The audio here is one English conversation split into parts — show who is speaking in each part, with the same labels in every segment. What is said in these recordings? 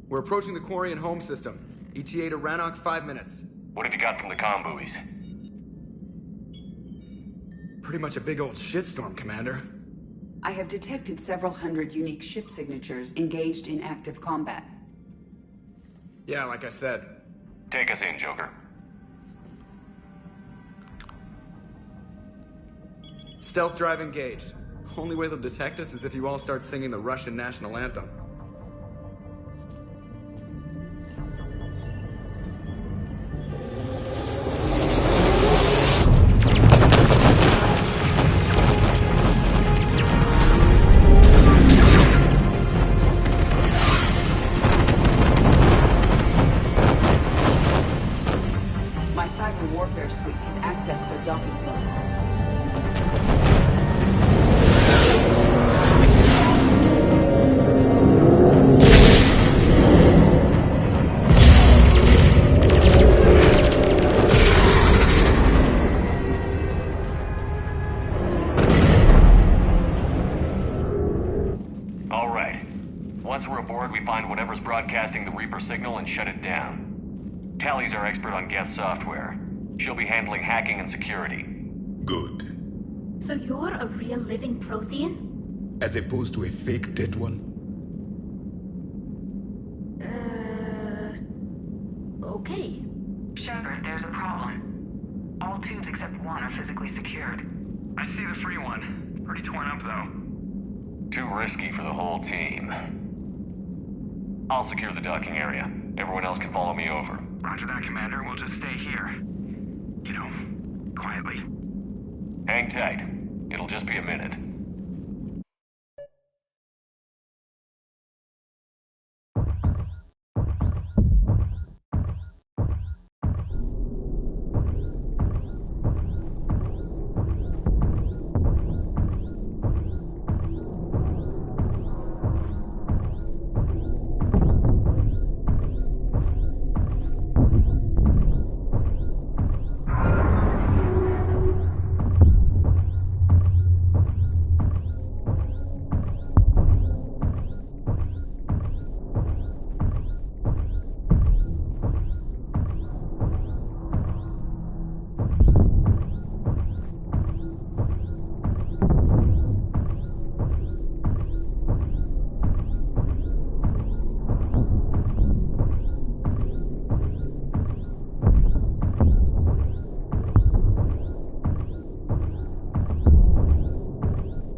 Speaker 1: We're approaching the Quarian home system. ETA to Rannoch, 5 minutes.
Speaker 2: What have you got from the comm buoys?
Speaker 1: Pretty much a big old shitstorm, Commander.
Speaker 3: I have detected several hundred unique ship signatures engaged in active combat.
Speaker 1: Yeah, like I said.
Speaker 2: Take us in, Joker.
Speaker 1: Stealth drive engaged. Only way they'll detect us is if you all start singing the Russian national anthem.
Speaker 2: Broadcasting the Reaper signal and shut it down. Tally's our expert on Geth software. She'll be handling hacking and security.
Speaker 4: Good.
Speaker 5: So you're a real living Prothean?
Speaker 4: As opposed to a fake dead one?
Speaker 5: Okay.
Speaker 6: Shepard, there's a problem. All tubes except one are physically secured.
Speaker 7: I see the free one. Pretty torn up, though.
Speaker 2: Too risky for the whole team. I'll secure the docking area. Everyone else can follow me over.
Speaker 7: Roger that, Commander. We'll just stay here. You know, quietly.
Speaker 2: Hang tight. It'll just be a minute.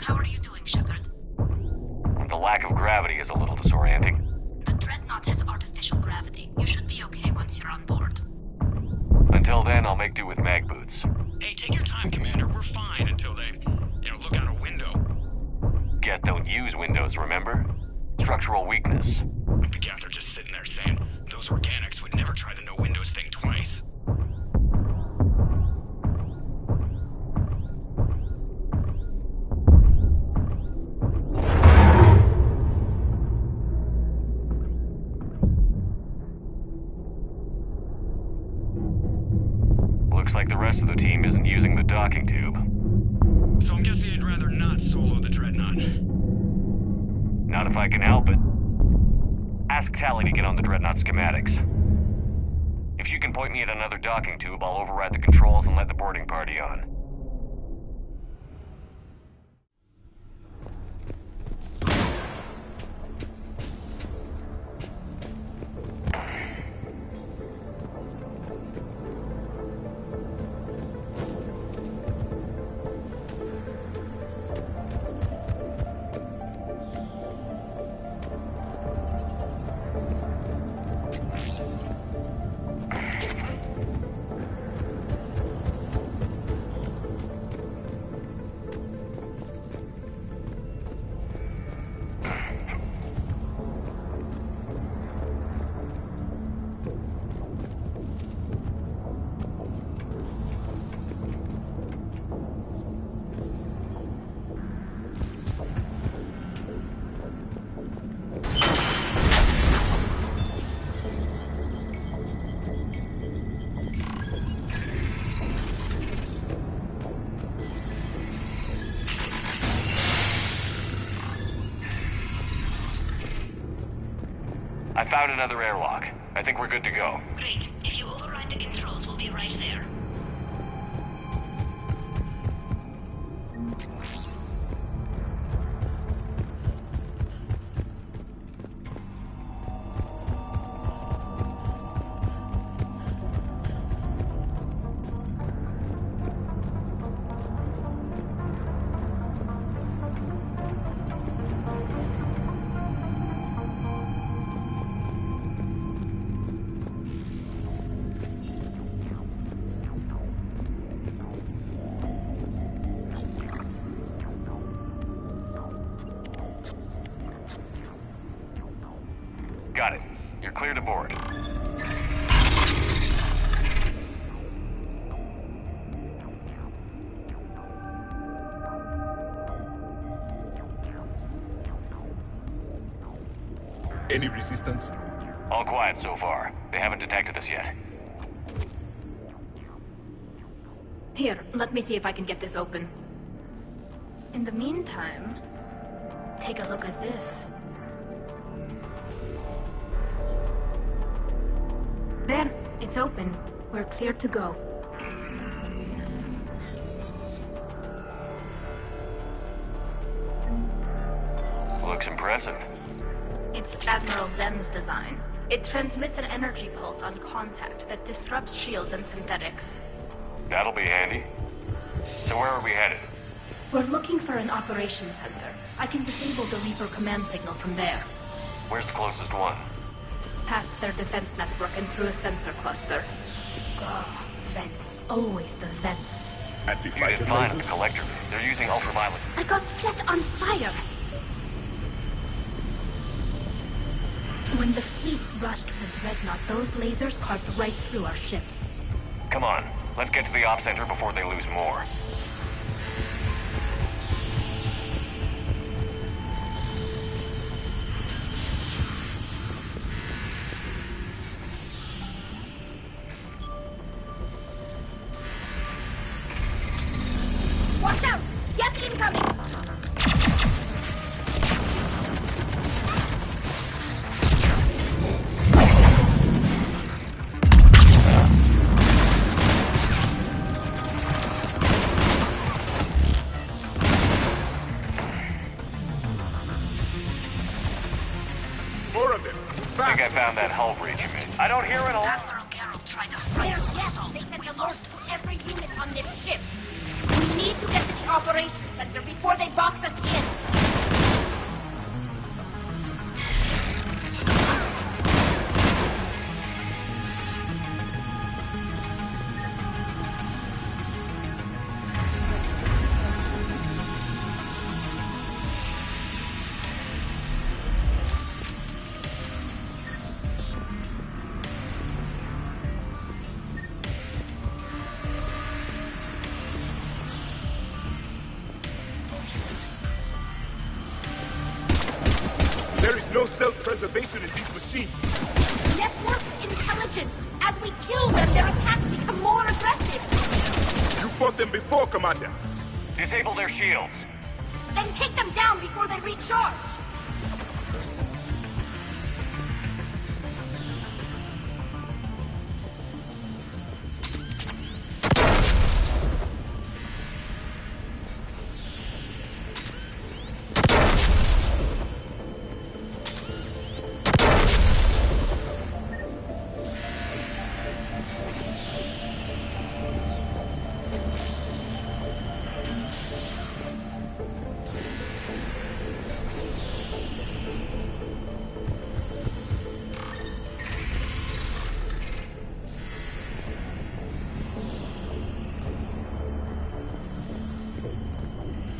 Speaker 5: How are you doing, Shepard?
Speaker 2: The lack of gravity is a little disorienting.
Speaker 5: The Dreadnought has artificial gravity. You should be okay once you're on board.
Speaker 2: Until then, I'll make do with mag boots.
Speaker 7: Hey, take your time, Commander. We're fine until they, look out a window.
Speaker 2: Geth don't use windows, remember? Structural weakness.
Speaker 7: But the Geth are just sitting there saying, those organics would never try the no windows thing twice.
Speaker 2: Looks like the rest of the team isn't using the docking tube.
Speaker 7: So I'm guessing you'd rather not solo the Dreadnought.
Speaker 2: Not if I can help it. Ask Tally to get on the Dreadnought schematics. If she can point me at another docking tube, I'll override the controls and let the boarding party on. found another airlock. I think we're good to go.
Speaker 5: Great. If you override the controls, we'll be right there.
Speaker 2: Got it. You're clear to board.
Speaker 4: Any resistance?
Speaker 2: All quiet so far. They haven't detected us yet.
Speaker 5: Here, let me see if I can get this open. In the meantime, take a look at this. There, it's open. We're clear to go.
Speaker 2: Looks impressive.
Speaker 5: It's Admiral Zen's design. It transmits an energy pulse on contact that disrupts shields and synthetics.
Speaker 2: That'll be handy. So where are we headed?
Speaker 5: We're looking for an operations center. I can disable the Reaper command signal from there.
Speaker 2: Where's the closest one?
Speaker 5: Past their defense network and through a sensor cluster. Oh, vents. Always the vents.
Speaker 2: You
Speaker 4: Anti-fighter
Speaker 2: did fine at the
Speaker 4: lasers?
Speaker 2: collector. They're using ultraviolet.
Speaker 5: I got set on fire! When the fleet rushed the Dreadnought, those lasers carved right through our ships.
Speaker 2: Come on. Let's get to the op center before they lose more.
Speaker 5: Watch out! Get incoming!
Speaker 4: More of them!
Speaker 2: I think I found that hull breach you made. I don't hear an alarm.
Speaker 5: Admiral Carroll tried a frontal assault. They sent alerts to every unit on this ship. We need to get to the operations center before they box us in.
Speaker 4: There is no self-preservation in these machines.
Speaker 5: Network intelligence. As we kill them, their attacks become more aggressive.
Speaker 4: You fought them before, Commander.
Speaker 2: Disable their shields.
Speaker 5: Then take them down before they recharge.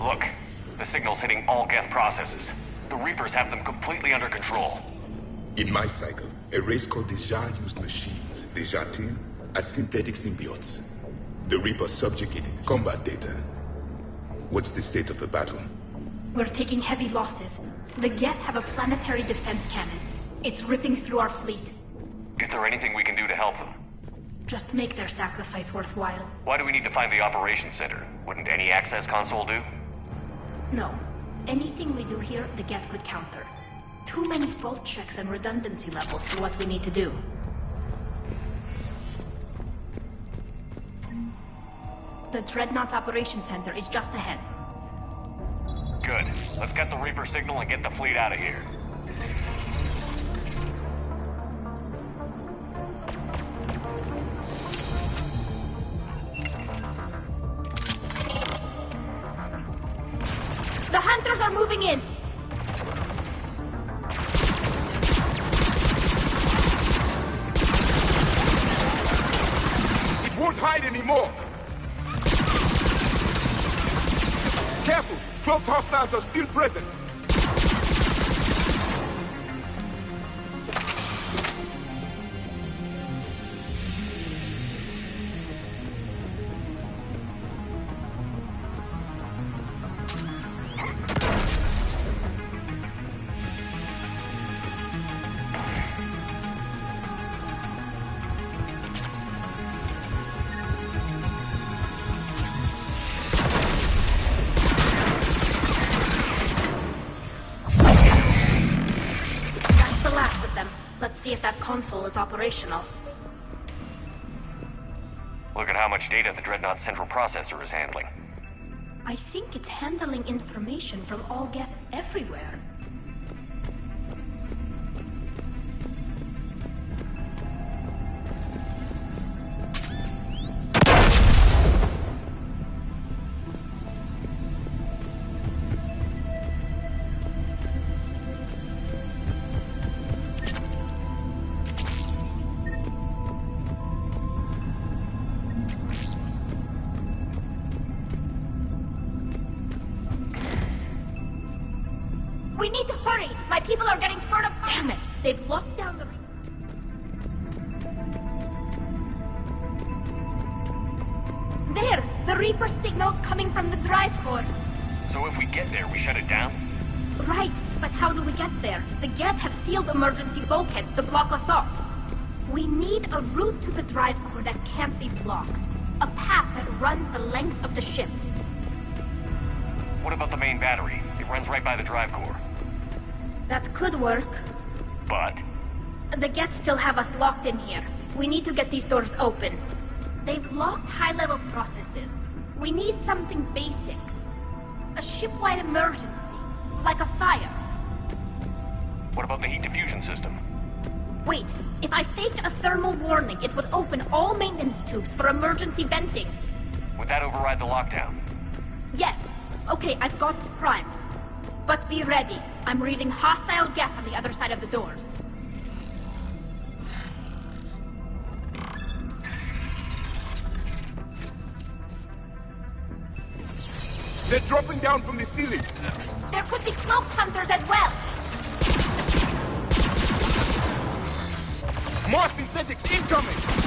Speaker 2: Look, the signal's hitting all Geth processes. The Reapers have them completely under control.
Speaker 4: In my cycle, a race called the Jar used machines, the Jatin, as synthetic symbiotes. The Reaper subjugated combat data. What's the state of the battle?
Speaker 5: We're taking heavy losses. The Geth have a planetary defense cannon. It's ripping through our fleet.
Speaker 2: Is there anything we can do to help them?
Speaker 5: Just make their sacrifice worthwhile.
Speaker 2: Why do we need to find the operations center? Wouldn't any access console do?
Speaker 5: No. Anything we do here, the Geth could counter.
Speaker 8: Too many fault checks and redundancy levels for what we need to do. The Dreadnought Operations Center is just ahead.
Speaker 2: Good. Let's get the Reaper signal and get the fleet out of here.
Speaker 5: The hunters are moving in!
Speaker 4: It won't hide anymore! Careful! Cloaked hostiles are still present!
Speaker 8: See if that console is operational.
Speaker 2: Look at how much data the Dreadnought's central processor is handling.
Speaker 8: I think it's handling information from all Geth everywhere.
Speaker 5: We need to hurry! My people are getting torn up!
Speaker 8: Damn it! They've locked down the...
Speaker 5: There! The Reaper signal's coming from the drive core.
Speaker 2: So if we get there, we shut it down?
Speaker 5: Right, but how do we get there? The Geth have sealed emergency bulkheads to block us off. We need a route to the drive core that can't be blocked. A path that runs the length of the ship.
Speaker 2: What about the main battery? It runs right by the drive core.
Speaker 5: That could work.
Speaker 2: But?
Speaker 5: The Geth still have us locked in here. We need to get these doors open. They've locked high-level processes. We need something basic. A ship-wide emergency. Like a fire.
Speaker 2: What about the heat diffusion system?
Speaker 5: Wait, if I faked a thermal warning, it would open all maintenance tubes for emergency venting.
Speaker 2: Would that override the lockdown?
Speaker 5: Yes. Okay, I've got it primed. But be ready. I'm reading hostile Geth on the other side of the doors.
Speaker 4: They're dropping down from the ceiling!
Speaker 5: There could be cloak hunters as well!
Speaker 4: More synthetics incoming!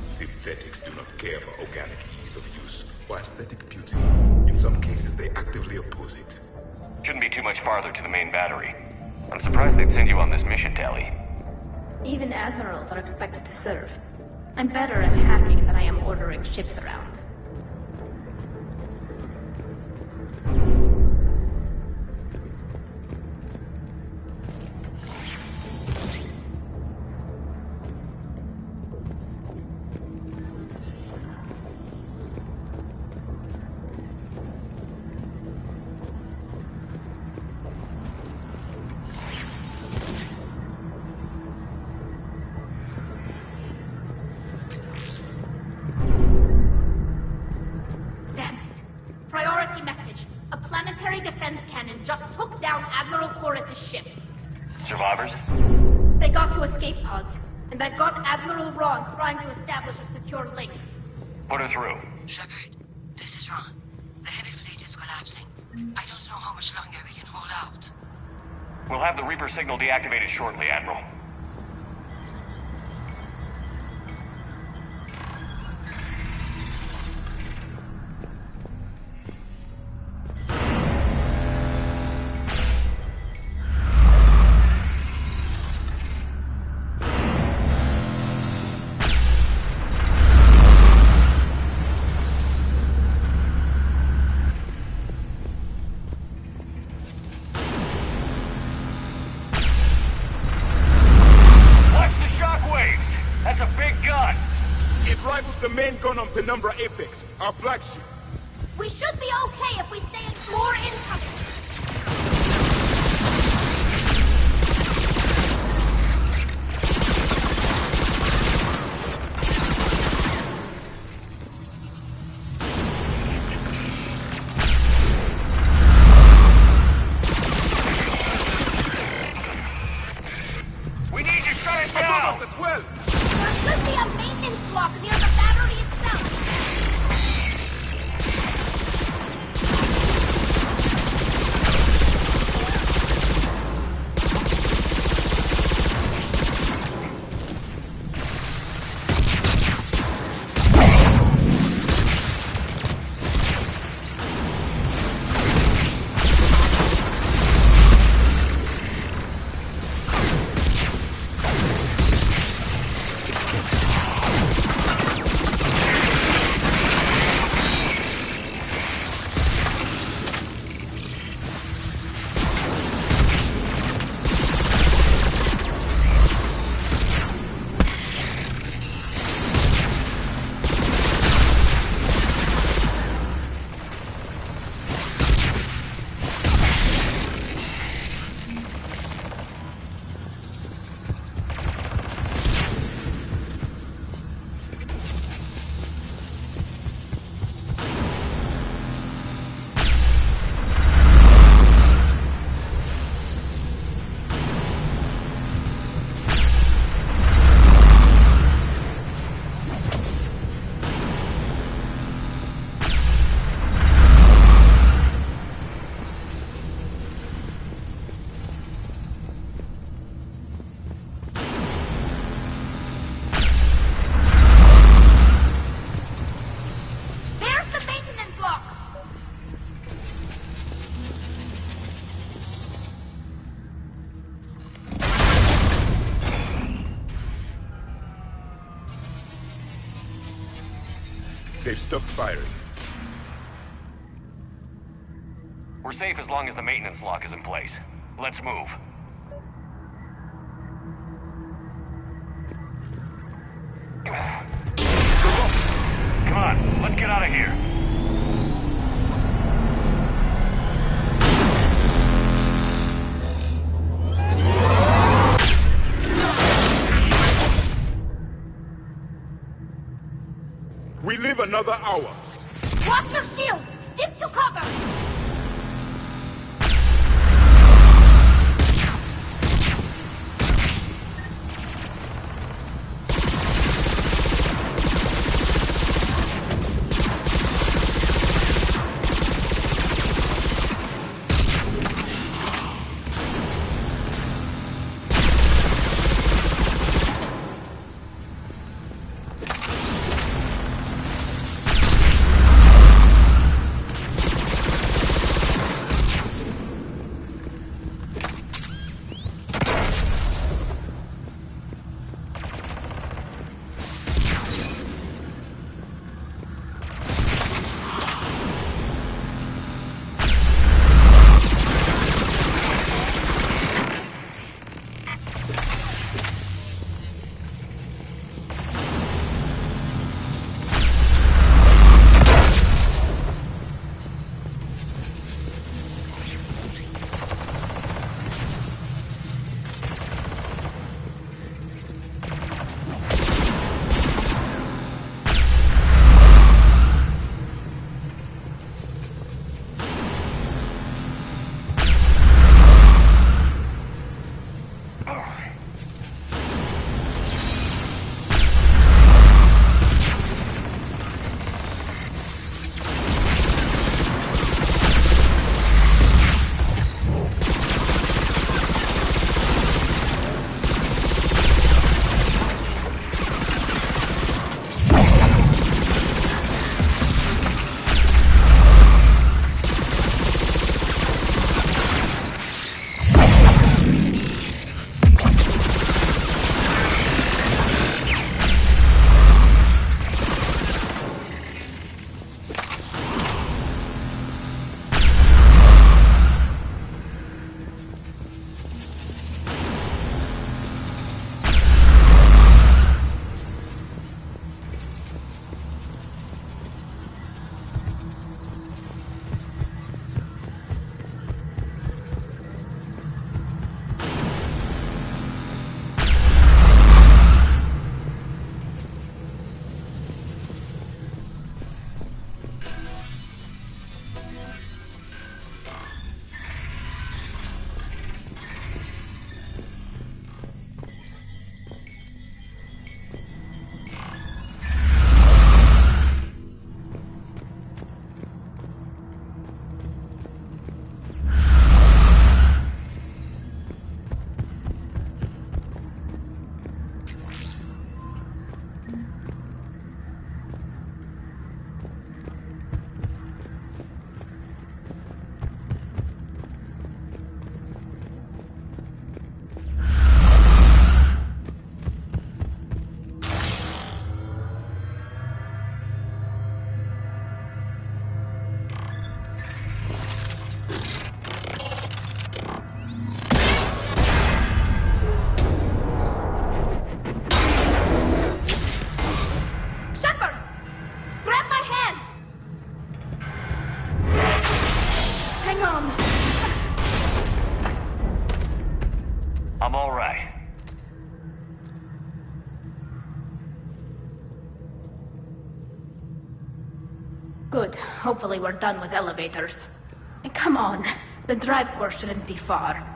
Speaker 4: Synthetics do not care for organic ease of use or aesthetic beauty. In some cases, they actively oppose it.
Speaker 2: Shouldn't be too much farther to the main battery. I'm surprised they'd send you on this mission, Tali.
Speaker 8: Even admirals are expected to serve. I'm better at hacking than I am ordering ships around.
Speaker 5: Defense cannon just took down Admiral Chorus's ship.
Speaker 2: Survivors?
Speaker 5: They got to escape pods, and I've got Admiral Ron trying to establish a secure link.
Speaker 2: Put her through.
Speaker 9: Shepard, this is Ron. The heavy fleet is collapsing. I don't know how much longer we can hold out.
Speaker 2: We'll have the Reaper signal deactivated shortly, Admiral.
Speaker 4: Penumbra Apex, our flagship.
Speaker 5: We should be okay if we stay in more incoming.
Speaker 2: We need to shut it down!
Speaker 4: As well.
Speaker 5: There should be a maintenance block near the battery itself.
Speaker 4: They've stopped firing.
Speaker 2: We're safe as long as the maintenance lock is in place. Let's move. Come on, let's get out of here.
Speaker 4: We live another hour.
Speaker 5: Watch your shields! Stick to cover! John!
Speaker 2: I'm all right.
Speaker 8: Good. Hopefully we're done with elevators. And come on, the drive course shouldn't be far.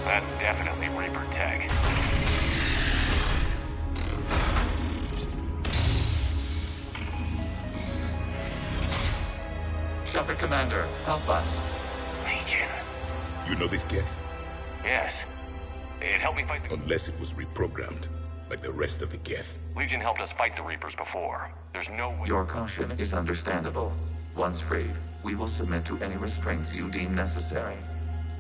Speaker 2: That's definitely Reaper tech.
Speaker 10: Shepard Commander, help us.
Speaker 2: Legion.
Speaker 4: You know this Geth?
Speaker 2: Yes. It helped me fight the...
Speaker 4: Unless it was reprogrammed, like the rest of the Geth.
Speaker 2: Legion helped us fight the Reapers before. There's no way...
Speaker 10: Your caution is understandable. Once freed, we will submit to any restraints you deem necessary.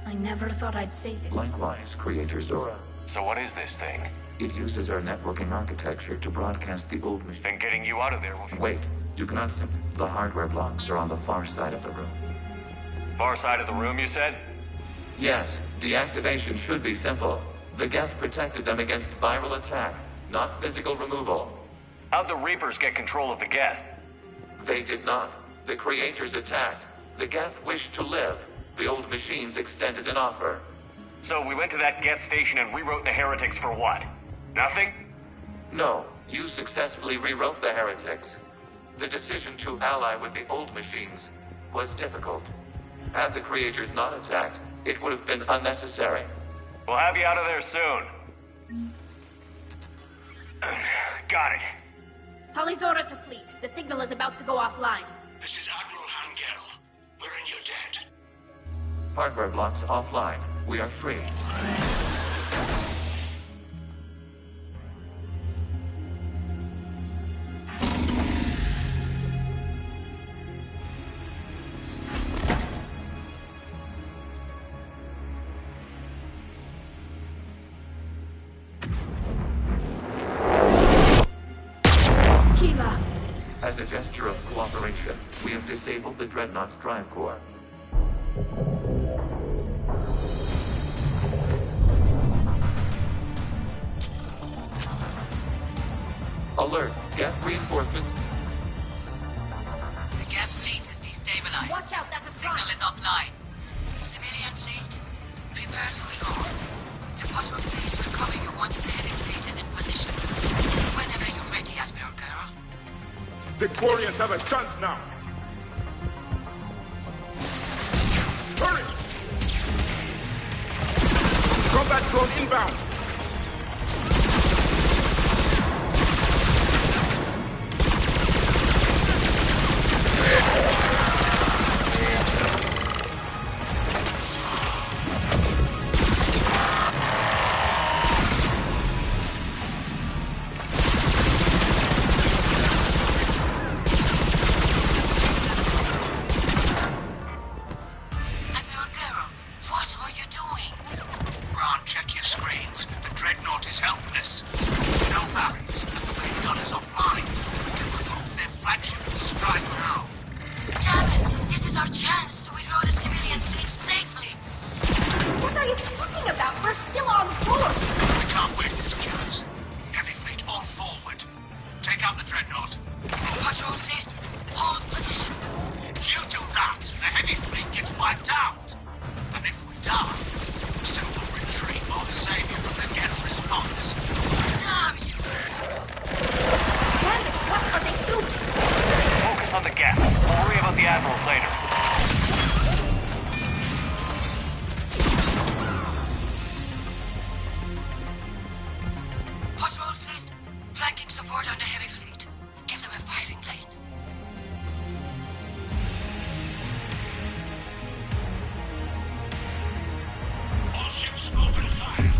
Speaker 8: I never thought I'd say this.
Speaker 10: Likewise, Creator Zora.
Speaker 2: So what is this thing?
Speaker 10: It uses our networking architecture to broadcast the old machine.
Speaker 2: Then getting you out of there will...
Speaker 10: Wait, you cannot see. The hardware blocks are on the far side of the room.
Speaker 2: Far side of the room, you said?
Speaker 10: Yes, deactivation should be simple. The Geth protected them against viral attack, not physical removal.
Speaker 2: How'd the Reapers get control of the Geth?
Speaker 10: They did not. The Creators attacked. The Geth wished to live. The old machines extended an offer.
Speaker 2: So we went to that Geth station and rewrote the heretics for what? Nothing?
Speaker 10: No, you successfully rewrote the heretics. The decision to ally with the old machines was difficult. Had the Creators not attacked, it would have been unnecessary.
Speaker 2: We'll have you out of there soon. Got it.
Speaker 5: Tali Zora to fleet. The signal is about to go offline.
Speaker 7: This is Admiral Hangel. We're in your debt.
Speaker 10: Hardware blocks offline. We are free. As a gesture of cooperation, we have disabled the Dreadnought's drive core. Alert! Geth reinforcement.
Speaker 9: The Geth fleet is destabilized.
Speaker 5: Watch out, that's a
Speaker 9: Signal
Speaker 5: front.
Speaker 9: is offline. Civilian fleet, prepare to withdraw. The patrol fleet will cover you once the heavy fleet is in position. Whenever you're ready, Admiral Girl.
Speaker 4: The Quarians have a chance now! Hurry! Combat drone inbound!
Speaker 9: Admiral Girl, what are you doing?
Speaker 7: Ron, check your screens. The Dreadnought is helpless. No barriers, and the main gun is offline. We can remove their flagship with strike now.
Speaker 9: Damn it! This is our chance to withdraw the civilian fleet safely.
Speaker 5: What are you talking about? We're still on board.
Speaker 7: We can't waste this chance. Heavy fleet all forward. Take out the Dreadnought.
Speaker 9: Patrol fleet, hold position.
Speaker 7: If you do that, the heavy fleet gets wiped out. And if we die, simple retreat won't save you from the Geth response.
Speaker 9: Damn you!
Speaker 5: Damn it, what are they doing?
Speaker 2: Focus on the Geth. We'll worry about the Admirals later.
Speaker 9: Patrol fleet, flanking support on the heavy fleet. Give them a firing lane.
Speaker 7: Generals, open fire.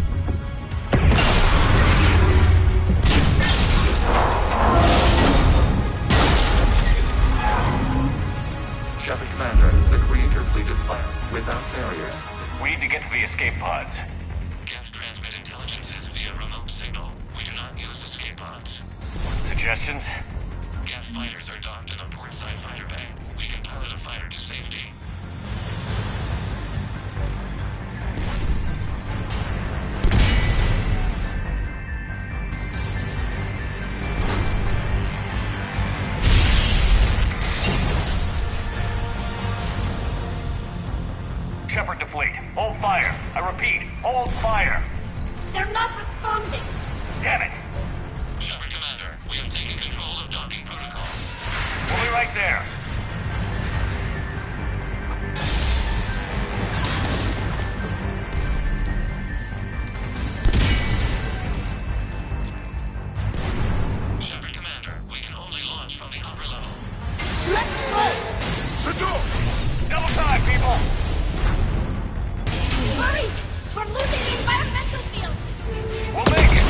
Speaker 10: Shepard Commander, the creature fleet is firing without barriers.
Speaker 2: We need to get to the escape pods.
Speaker 10: Geth transmit intelligences via remote signal. We do not use escape pods.
Speaker 2: Suggestions?
Speaker 10: Geth fighters are docked in a portside fighter bay. We can pilot a fighter to safety.
Speaker 2: Shepard to fleet. Hold fire. I repeat, hold fire.
Speaker 5: They're not responding.
Speaker 2: Damn it.
Speaker 10: Shepard Commander, we have taken control of docking protocols.
Speaker 2: We'll be right there.
Speaker 10: Shepard Commander, we can only launch from the upper level.
Speaker 5: Let's go!
Speaker 4: The door!
Speaker 2: Double time, people.
Speaker 5: Hurry! We're losing the environmental field!
Speaker 2: We'll make it.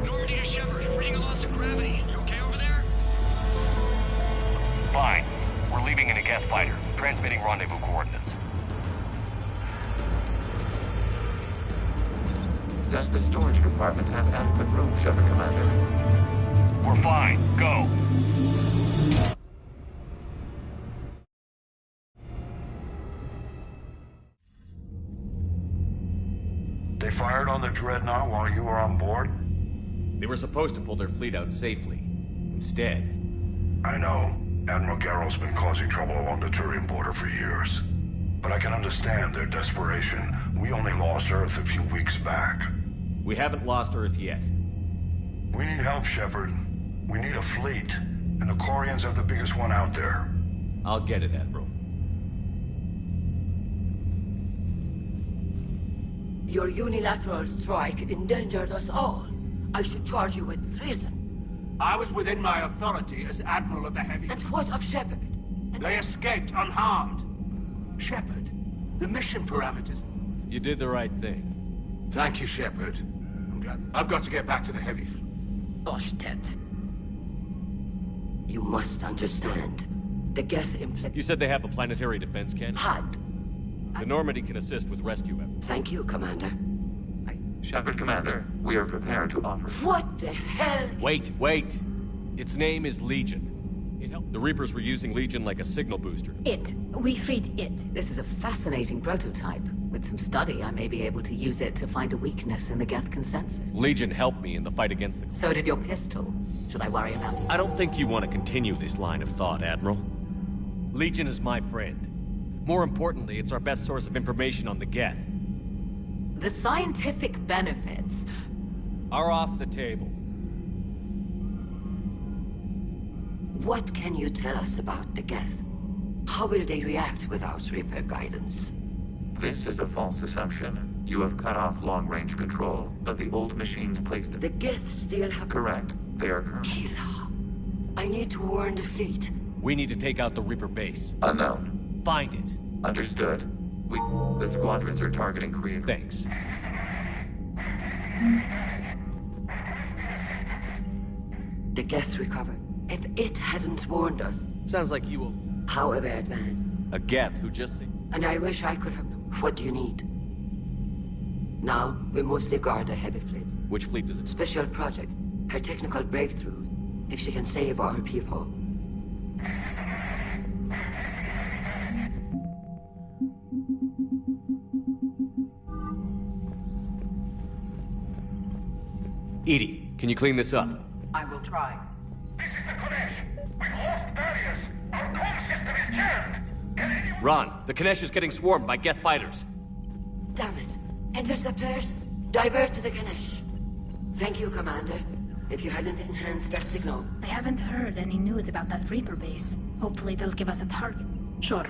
Speaker 7: Normandy to Shepard, reading a loss of gravity. You okay over there?
Speaker 2: Fine. We're leaving in a Geth fighter. Transmitting rendezvous coordinates.
Speaker 10: Does the storage compartment have adequate room, Shepard Commander?
Speaker 2: We're fine. Go.
Speaker 11: They fired on the Dreadnought while you were on board?
Speaker 12: They were supposed to pull their fleet out safely. Instead...
Speaker 11: I know. Admiral Garrow's been causing trouble along the Turian border for years. But I can understand their desperation. We only lost Earth a few weeks back.
Speaker 12: We haven't lost Earth yet.
Speaker 11: We need help, Shepard. We need a fleet. And the Quarians have the biggest one out there.
Speaker 12: I'll get it, Admiral.
Speaker 13: Your unilateral strike endangered us all. I should charge you with treason.
Speaker 7: I was within my authority as Admiral of the Heavy.
Speaker 13: And what of Shepard?
Speaker 7: They escaped unharmed. Shepard, the mission parameters.
Speaker 12: You did the right thing.
Speaker 7: Thank you, Shepard. I'm glad. I've got to get back to the Heavy.
Speaker 13: Oshtet. You must understand. The Geth inflict...
Speaker 12: You said they have a planetary defense cannon?
Speaker 13: Had.
Speaker 12: The Normandy can assist with rescue efforts.
Speaker 13: Thank you, Commander.
Speaker 10: Shepard Commander, we are prepared to offer...
Speaker 13: What the hell?
Speaker 12: Wait. Its name is Legion. It helped. The Reapers were using Legion like a signal booster.
Speaker 8: We freed it.
Speaker 3: This is a fascinating prototype. With some study, I may be able to use it to find a weakness in the Geth consensus.
Speaker 12: Legion helped me in the fight against the...
Speaker 3: So did your pistol. Should I worry about it?
Speaker 12: I don't think you want to continue this line of thought, Admiral. Legion is my friend. More importantly, it's our best source of information on the Geth.
Speaker 3: The scientific benefits
Speaker 12: are off the table.
Speaker 13: What can you tell us about the Geth? How will they react without Reaper guidance?
Speaker 10: This is a false assumption. You have cut off long-range control of the old machines placed...
Speaker 13: The Geth still have...
Speaker 10: Correct. They are currently...
Speaker 13: Kila. I need to warn the fleet.
Speaker 12: We need to take out the Reaper base.
Speaker 10: Unknown.
Speaker 12: Find it.
Speaker 10: Understood. The squadrons are targeting creators.
Speaker 12: Thanks.
Speaker 13: The Geth recovered. If it hadn't warned us...
Speaker 12: Sounds like you...
Speaker 13: However advanced.
Speaker 12: A Geth who just...
Speaker 13: And I wish I could have known. What do you need? Now, we mostly guard a heavy fleet.
Speaker 12: Which fleet does it?
Speaker 13: Special project. Her technical breakthroughs. If she can save our people.
Speaker 12: Edie, can you clean this up?
Speaker 3: I will try.
Speaker 7: This is the Kodesh. We've lost barriers. Our comm system is jammed. Can anyone...
Speaker 12: Ron, the Kanesh is getting swarmed by Geth fighters.
Speaker 13: Damn it. Interceptors, divert to the Ganesh. Thank you, Commander. If you hadn't enhanced that signal...
Speaker 8: I haven't heard any news about that Reaper base. Hopefully they'll give us a target. Sure.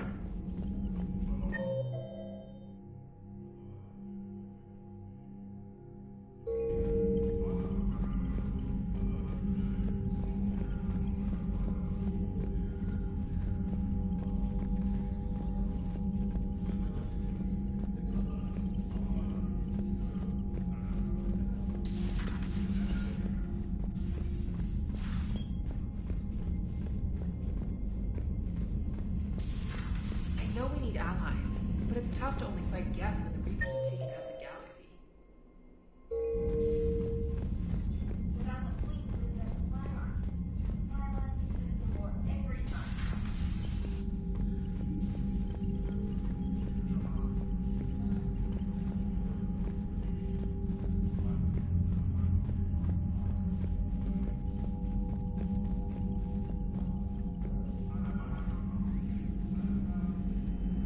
Speaker 6: tough to only fight Geth when the Reapers have taken out the galaxy.
Speaker 14: Without the fleet to protect the firearms, Kvariances lose the war every time.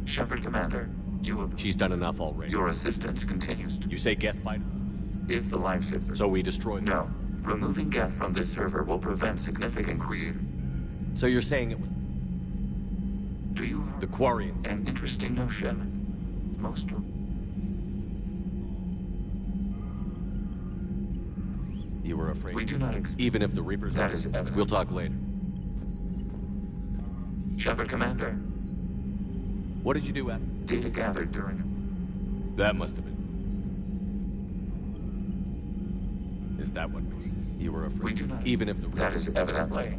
Speaker 10: Shepard, Commander, you have...
Speaker 12: She's done enough already.
Speaker 10: Your assistance continues to...
Speaker 12: You say Geth fighter?
Speaker 10: If the life ships are...
Speaker 12: So we destroy them?
Speaker 10: No. Removing Geth from this server will prevent significant greed.
Speaker 12: So you're saying it was...
Speaker 10: Do you...
Speaker 12: The Quarians?
Speaker 10: An interesting notion. Most of...
Speaker 12: You were afraid?
Speaker 10: We do not
Speaker 12: Even if the Reapers...
Speaker 10: That is evident.
Speaker 12: We'll talk later.
Speaker 10: Shepard, Commander.
Speaker 12: What did you do after?
Speaker 10: Data gathered during it.
Speaker 12: That must have been... Is that what you were afraid?
Speaker 10: We do not...
Speaker 12: Even if the...
Speaker 10: That is evidently...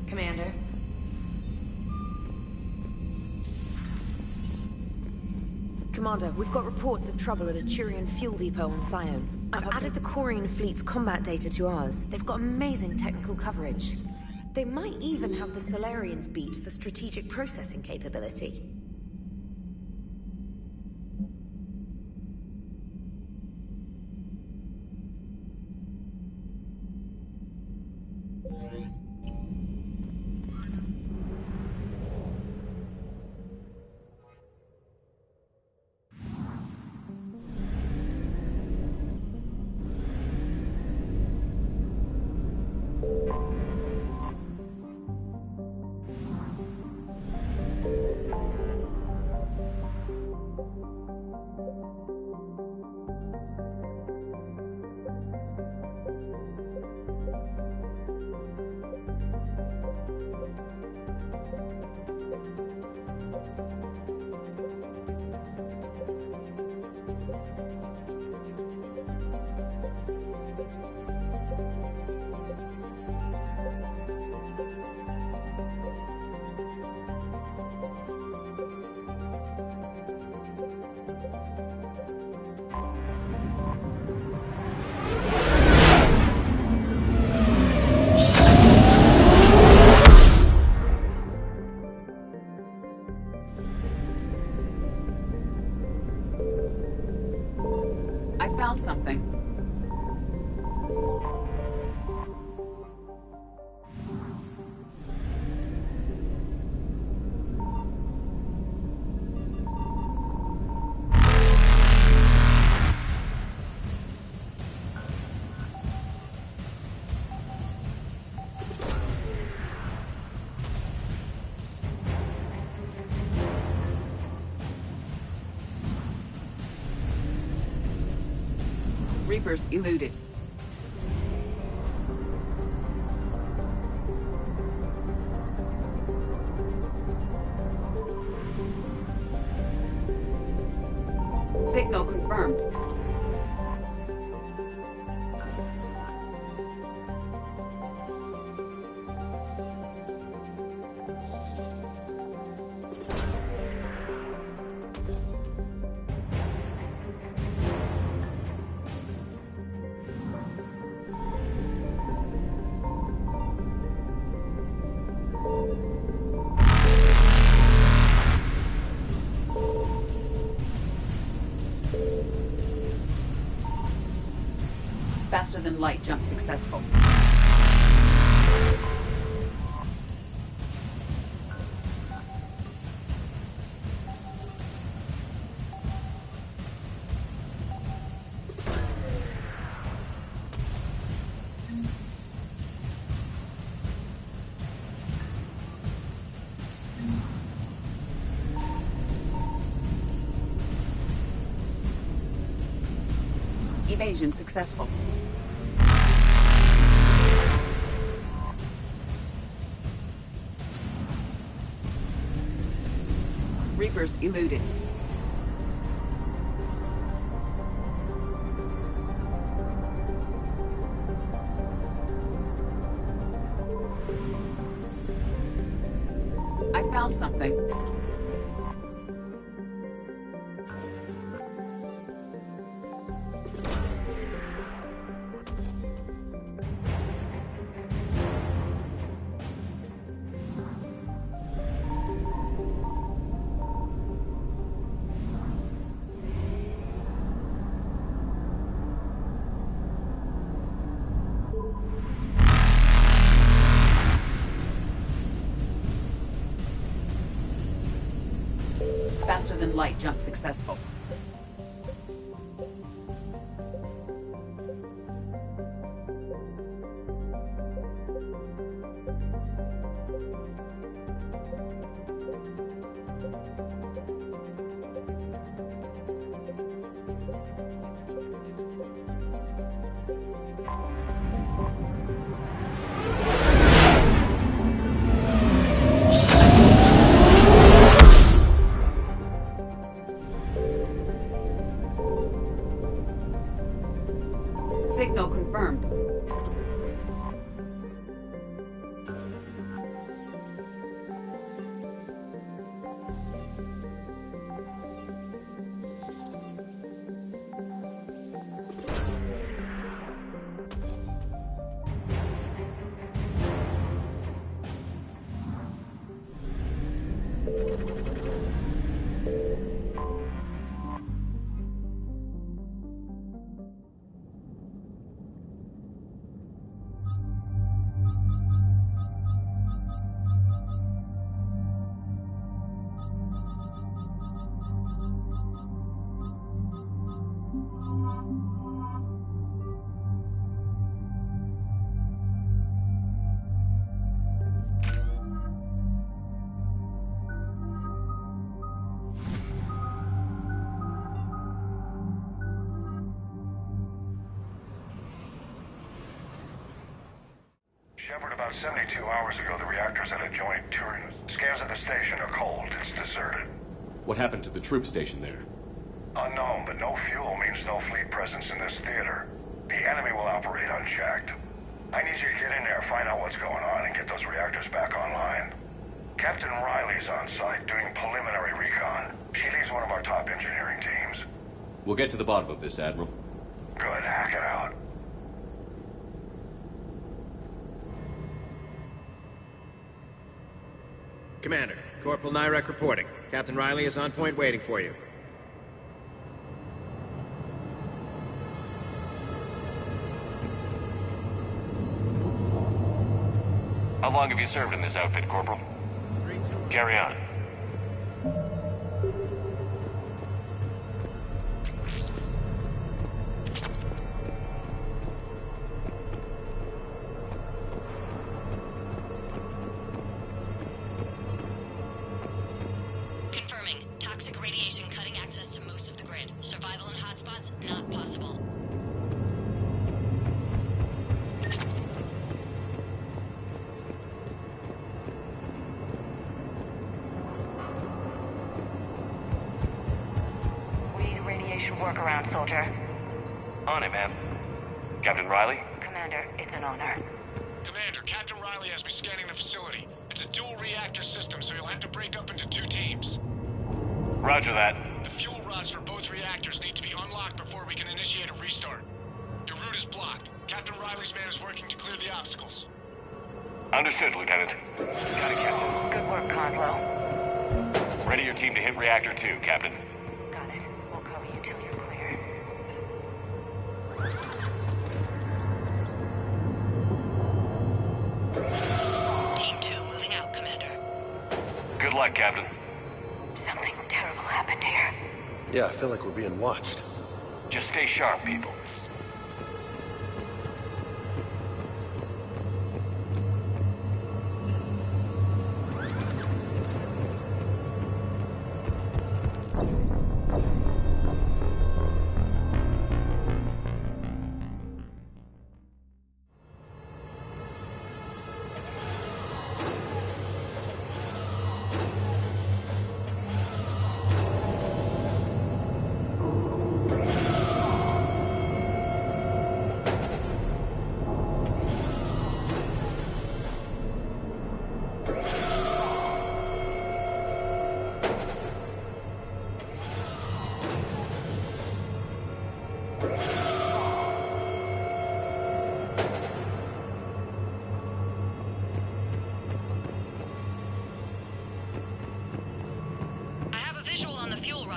Speaker 6: Commander?
Speaker 15: Commander, we've got reports of trouble at a Turian fuel depot on Sion. I've added the Quarian fleet's combat data to ours. They've got amazing technical coverage. They might even have the Solarians beat for strategic processing capability.
Speaker 3: Found something. Reapers eluded. Signal confirmed. Faster than light jump successful. Evasion successful. Reapers eluded. I found something. Faster than light jump successful. Signal confirmed.
Speaker 11: Shepard, about 72 hours ago, the reactors had a joint Turing. Scans at the station are cold. It's deserted.
Speaker 12: What happened to the troop station there?
Speaker 11: Unknown, but no fuel means no fleet presence in this theater. The enemy will operate unchecked. I need you to get in there, find out what's going on, and get those reactors back online. Captain Riley's on site doing preliminary recon. She leads one of our top engineering teams.
Speaker 12: We'll get to the bottom of this, Admiral.
Speaker 11: Good, hack it out.
Speaker 16: Commander, Corporal Nyrek reporting. Captain Riley is on point waiting for you.
Speaker 2: How long have you served in this outfit, Corporal? Carry on.
Speaker 17: Confirming. Toxic radiation cutting access to most of the grid. Survival in hotspots, not possible.
Speaker 6: Workaround, soldier.
Speaker 2: On it, ma'am. Captain Riley?
Speaker 6: Commander, it's an honor.
Speaker 7: Commander, Captain Riley has me scanning the facility. It's a dual reactor system, so you'll have to break up into 2 teams.
Speaker 2: Roger that.
Speaker 7: The fuel rods for both reactors need to be unlocked before we can initiate a restart. Your route is blocked. Captain Riley's man is working to clear the obstacles.
Speaker 2: Understood, Lieutenant.
Speaker 6: Got it, Captain. Good work, Coslow.
Speaker 2: Ready your team to hit Reactor 2, Captain.
Speaker 6: Got it. We'll cover you till you're clear.
Speaker 17: Team 2 moving out, Commander.
Speaker 2: Good luck, Captain.
Speaker 6: Something terrible happened here.
Speaker 18: Yeah, I feel like we're being watched.
Speaker 2: Just stay sharp, people.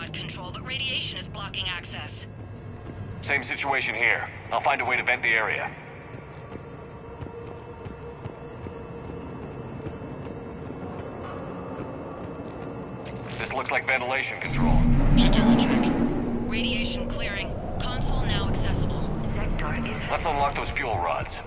Speaker 17: pod control, but radiation is blocking access.
Speaker 2: Same situation here. I'll find a way to vent the area. This looks like ventilation control.
Speaker 7: Should do the trick.
Speaker 17: Radiation clearing. Console now accessible.
Speaker 6: Sector is...
Speaker 2: Let's unlock those fuel rods.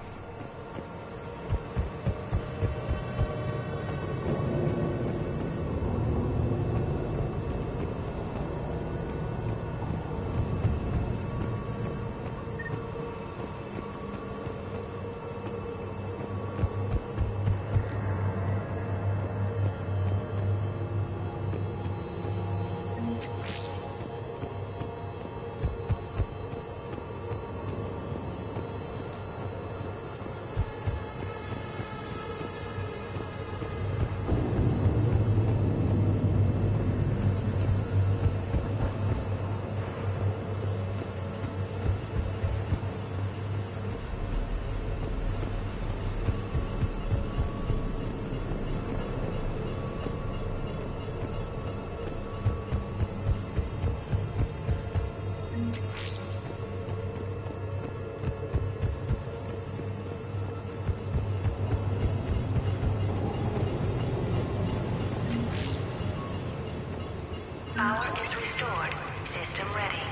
Speaker 6: Power is restored. System ready.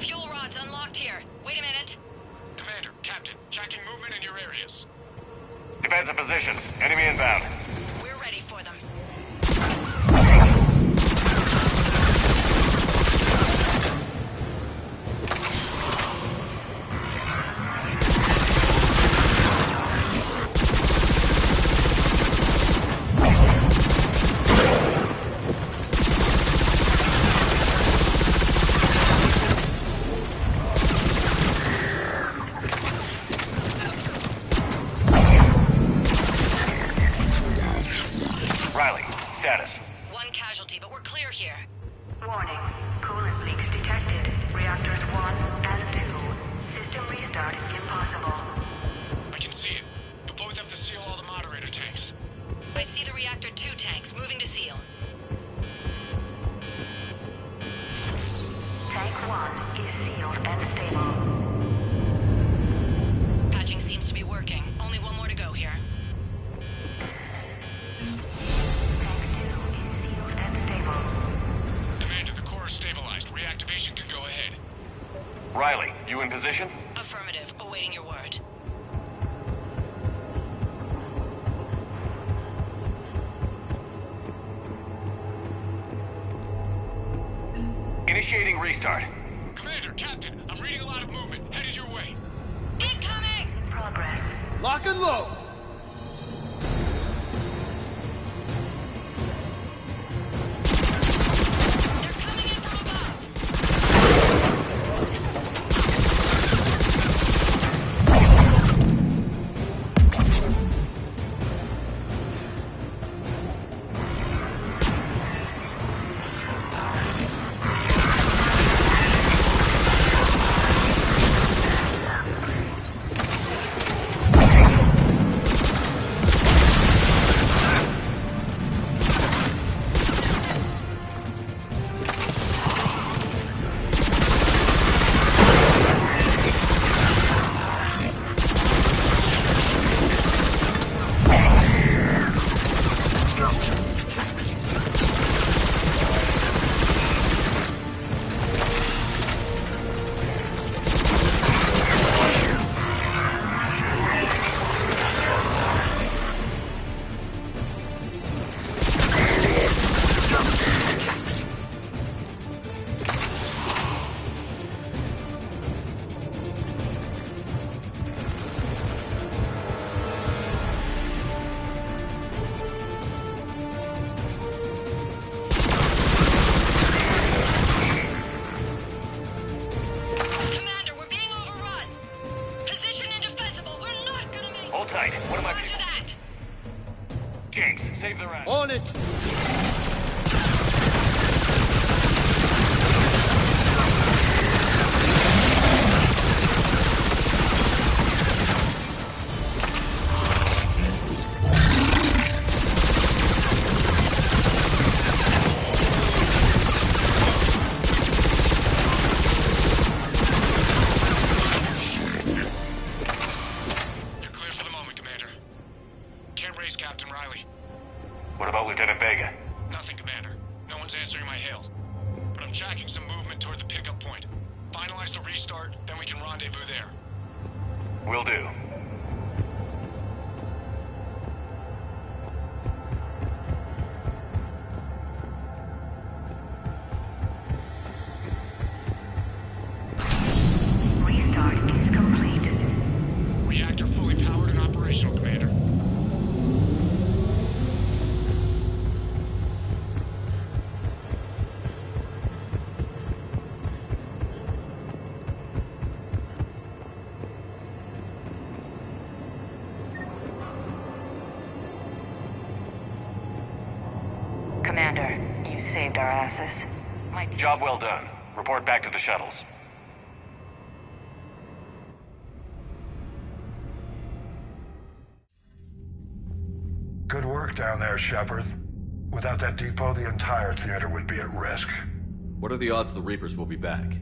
Speaker 17: Fuel rods unlocked here. Wait a minute.
Speaker 7: Commander, Captain, tracking movement in your areas.
Speaker 2: Defensive positions. Enemy inbound.
Speaker 17: We're ready for them.
Speaker 2: Riley, status.
Speaker 17: One casualty, but we're clear here.
Speaker 6: Warning. Coolant leaks detected. Reactors 1 and 2. System restart impossible.
Speaker 7: I can see it. You'll both have to seal all the moderator tanks.
Speaker 17: I see the reactor 2 tanks moving to seal.
Speaker 6: Tank 1 is sealed and stable.
Speaker 17: Patching seems to be working. Only one more to go here.
Speaker 7: Commander, the core is stabilized. Reactivation can go ahead.
Speaker 2: Riley, you in position?
Speaker 17: Affirmative. Awaiting your word.
Speaker 2: Initiating restart.
Speaker 7: Commander, Captain, I'm reading a lot of movement. Headed your way.
Speaker 17: Incoming!
Speaker 6: Progress.
Speaker 19: Lock and load!
Speaker 2: tight. What am I...
Speaker 17: Roger that.
Speaker 2: James, save the rat.
Speaker 19: On it!
Speaker 2: What about Lieutenant Vega?
Speaker 19: Nothing, Commander. No one's answering my hails. But I'm tracking some movement toward the pickup point. Finalize the restart, then we can rendezvous there.
Speaker 2: Will do.
Speaker 6: Restart is complete.
Speaker 19: Reactor fully powered and operational, Commander.
Speaker 6: Commander, you saved our asses.
Speaker 2: Job well done. Report back to the shuttles.
Speaker 11: Good work down there, Shepard. Without that depot, the entire theater would be at risk.
Speaker 12: What are the odds the Reapers will be back?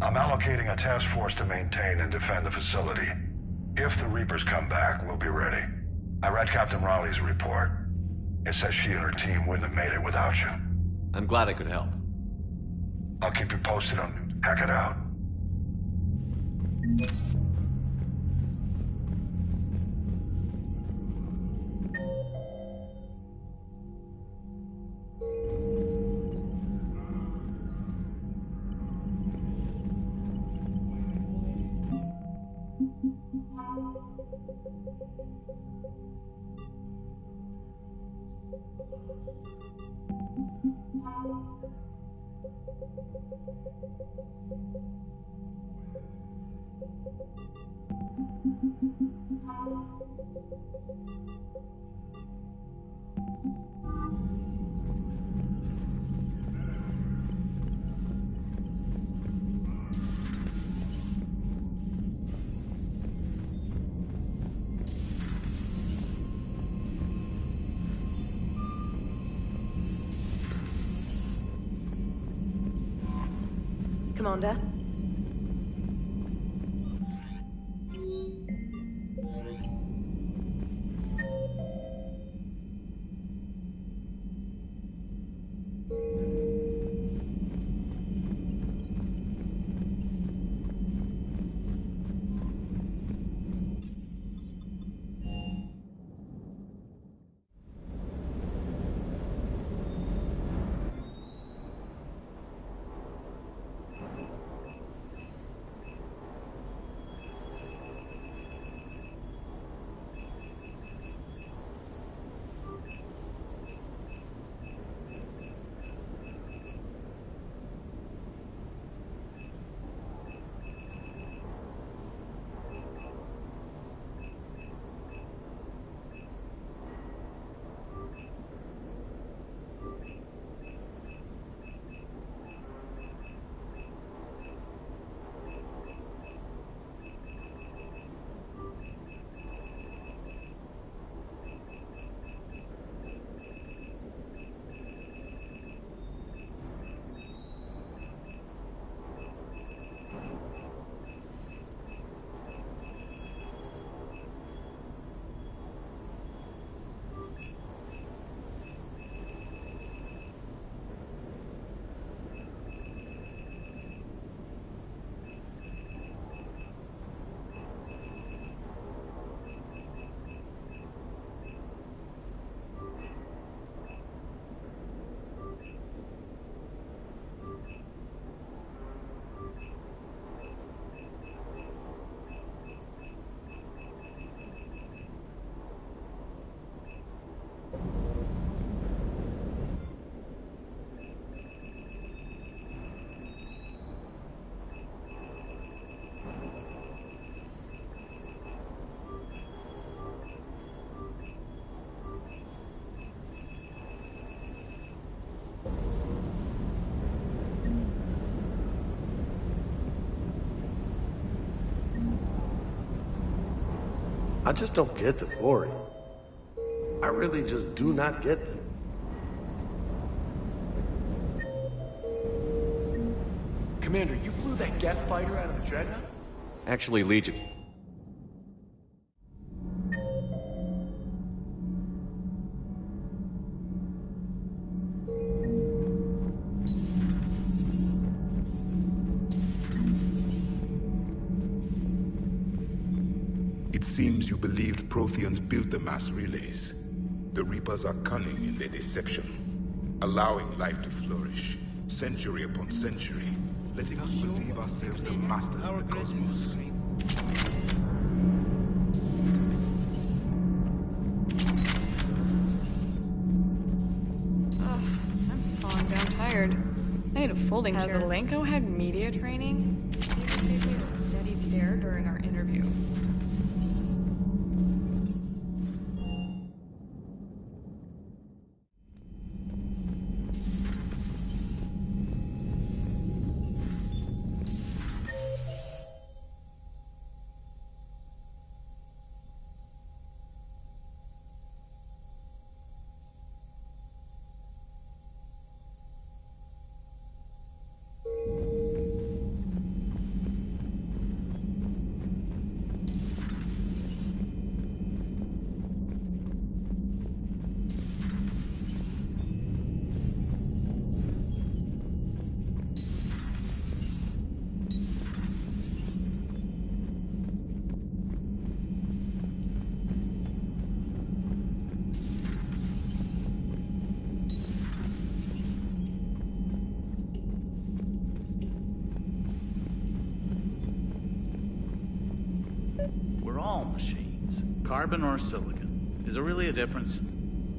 Speaker 11: I'm allocating a task force to maintain and defend the facility. If the Reapers come back, we'll be ready. I read Captain Raleigh's report. It says she and her team wouldn't have made it without you.
Speaker 12: I'm glad I could help.
Speaker 11: I'll keep you posted on Hack It Out.
Speaker 15: Commander?
Speaker 18: I just don't get them, Ori. I really just do not get them.
Speaker 20: Commander, you flew that Geth fighter out of the Dreadnought?
Speaker 12: Actually, Legion.
Speaker 4: seems you believed Protheans built the mass relays. The Reapers are cunning in their deception, allowing life to flourish, century upon century, letting us believe ourselves the masters of the cosmos.
Speaker 21: I'm falling down tired. I need a folding chair. Has Alenko had media training? He just gave me a steady stare during our interview.
Speaker 22: We're all machines. Carbon or silicon. Is there really a difference?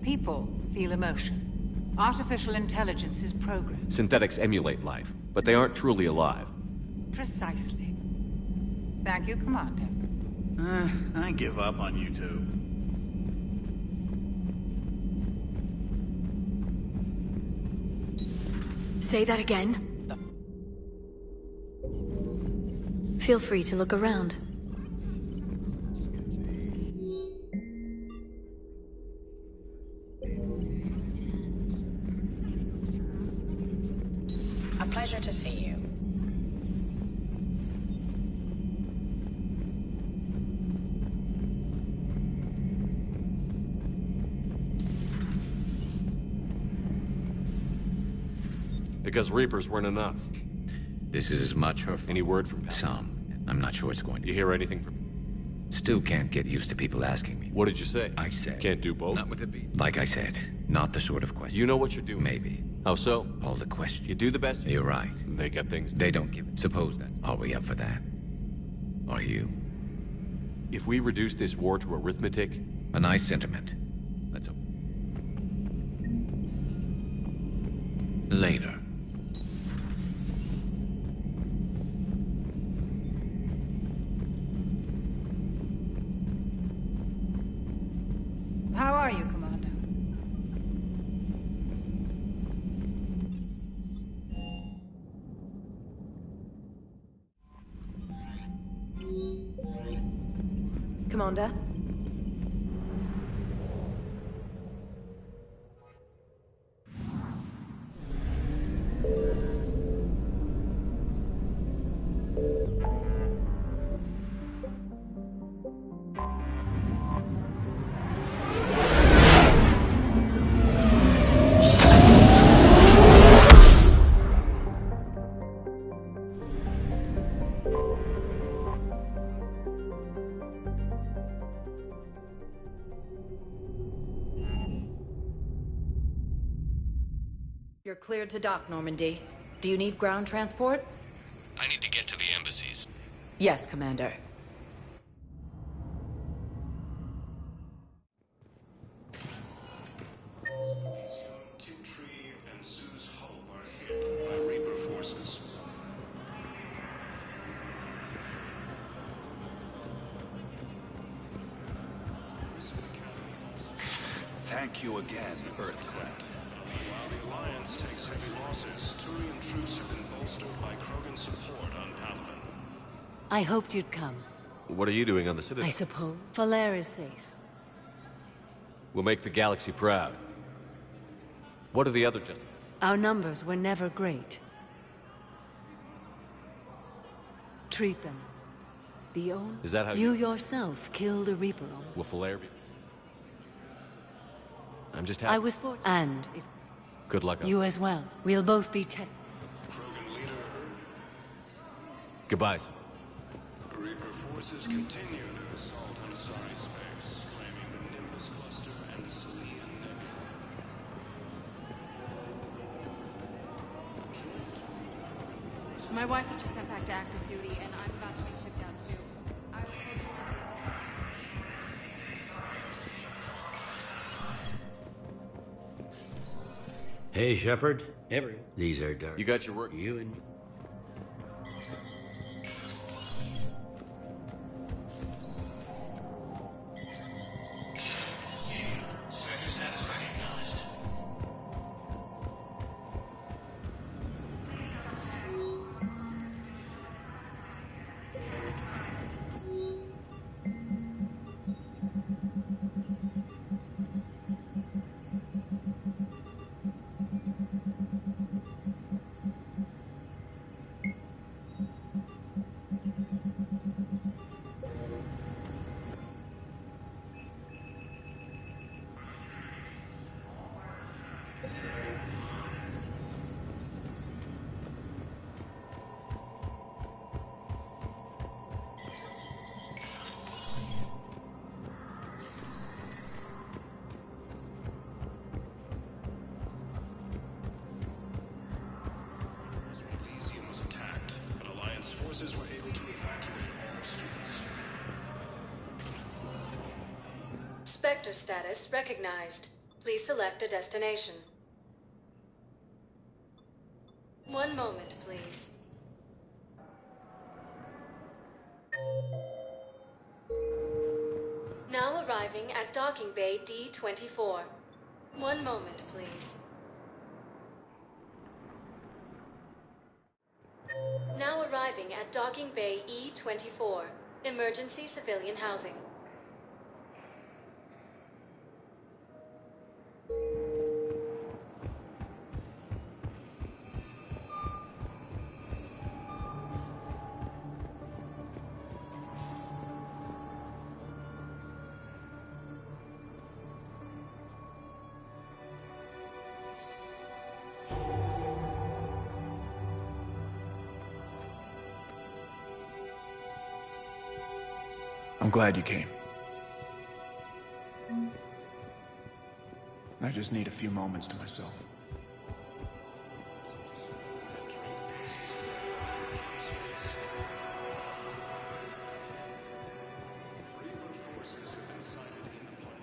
Speaker 23: People feel emotion. Artificial intelligence is programmed.
Speaker 12: Synthetics emulate life, but they aren't truly alive.
Speaker 23: Precisely. Thank you, Commander.
Speaker 22: I give up on you two.
Speaker 24: Say that again. Feel free to look around.
Speaker 17: A pleasure to see you.
Speaker 12: Because Reapers weren't enough.
Speaker 25: This is as much or...
Speaker 12: Any word from
Speaker 25: Some. I'm not sure it's going to...
Speaker 12: You hear anything from...
Speaker 25: Still can't get used to people asking me.
Speaker 12: What did you say?
Speaker 25: I said...
Speaker 12: Can't do both?
Speaker 25: Not with a beat. Like I said, not the sort of question.
Speaker 12: You know what you're doing?
Speaker 25: Maybe.
Speaker 12: How so?
Speaker 25: All the questions.
Speaker 12: You do the best.
Speaker 25: You're right.
Speaker 12: They get things...
Speaker 25: They don't give it. Suppose that. Are we up for that? Are you?
Speaker 12: If we reduce this war to arithmetic...
Speaker 25: A nice sentiment. Let's hope. Later.
Speaker 23: How are you, Commander?
Speaker 15: Commander?
Speaker 26: You're cleared to dock, Normandy. Do you need ground transport?
Speaker 19: I need to get to the embassies.
Speaker 26: Yes, Commander.
Speaker 27: and Sue's Hope are hit by Reaper forces. Thank you again, Earthclad. While the Alliance takes heavy losses, Turian troops have been bolstered by Krogan support on Palaven.
Speaker 28: I hoped you'd come.
Speaker 12: What are you doing on the Citadel?
Speaker 28: I suppose. Falair is safe.
Speaker 12: We'll make the galaxy proud. What are the other Jesters?
Speaker 28: Our numbers were never great. Treat them. The own.
Speaker 12: Is that how
Speaker 28: you yourself killed a Reaper on
Speaker 12: Will Falair be? I'm just happy.
Speaker 28: I was for and it...
Speaker 12: Good luck.
Speaker 28: You as well. We'll both be tested.
Speaker 27: Krogan leader.
Speaker 12: Goodbye, sir.
Speaker 27: Reaper forces continue their assault on planetary space, claiming the Nimbus cluster and the Selenium nebula.
Speaker 21: My wife was just sent back to active duty, and I'm about to be shipped out too. I was
Speaker 1: Hey, Shepard. These are dark.
Speaker 12: You got your work?
Speaker 1: You and...
Speaker 27: Forces were able to evacuate all students.
Speaker 3: Spectre status recognized. Please select a destination. 1 moment, please. Now arriving at docking bay D-24. 1 moment, please. Now arriving at docking bay E-24. Emergency civilian housing.
Speaker 20: I'm glad you came. I just need a few moments to myself.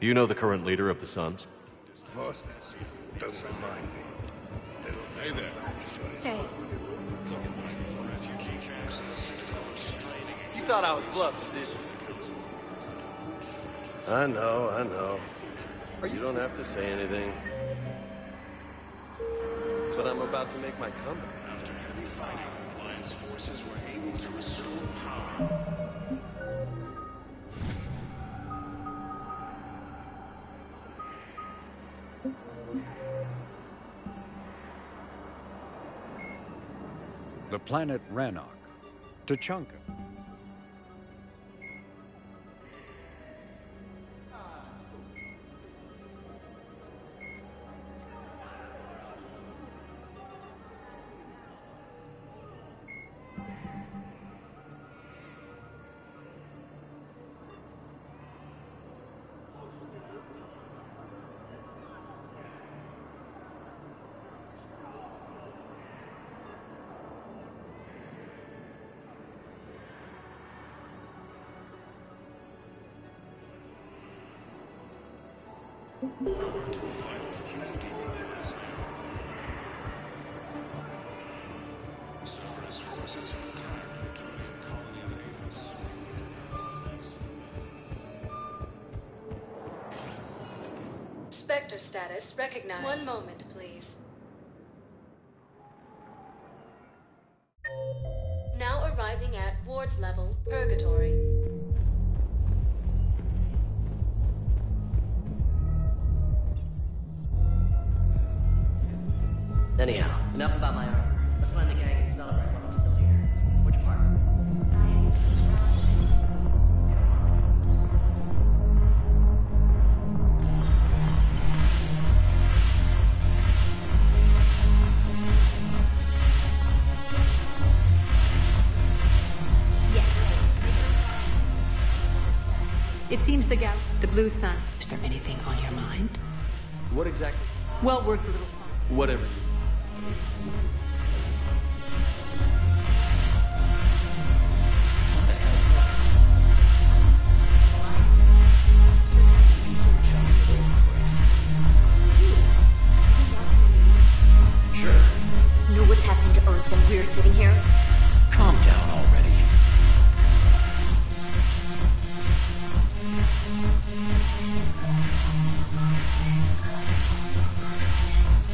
Speaker 12: You know the current leader of the Suns?
Speaker 4: What? Don't remind me. Hey there.
Speaker 21: Hey.
Speaker 5: You thought I was bluffing, didn't you?
Speaker 1: I know. You don't have to say anything. But I'm about to make my comeback.
Speaker 27: After heavy fighting, Alliance forces were able to restore power.
Speaker 8: The planet Rannoch. Tachanka.
Speaker 27: Cerberus forces have attacked the Turian colony of Avis.
Speaker 3: Spectre status recognized. 1 moment, please. Now arriving at wards level, Purgatory.
Speaker 9: Anyhow, enough about my armor. Let's find the gang and celebrate while I'm still here. Which part?
Speaker 24: seems the blue sun. Is there anything on your mind?
Speaker 12: What exactly?
Speaker 24: Well worth the little song.
Speaker 12: Whatever.
Speaker 15: Know what's happening to Earth while we're sitting here?
Speaker 25: Calm down already.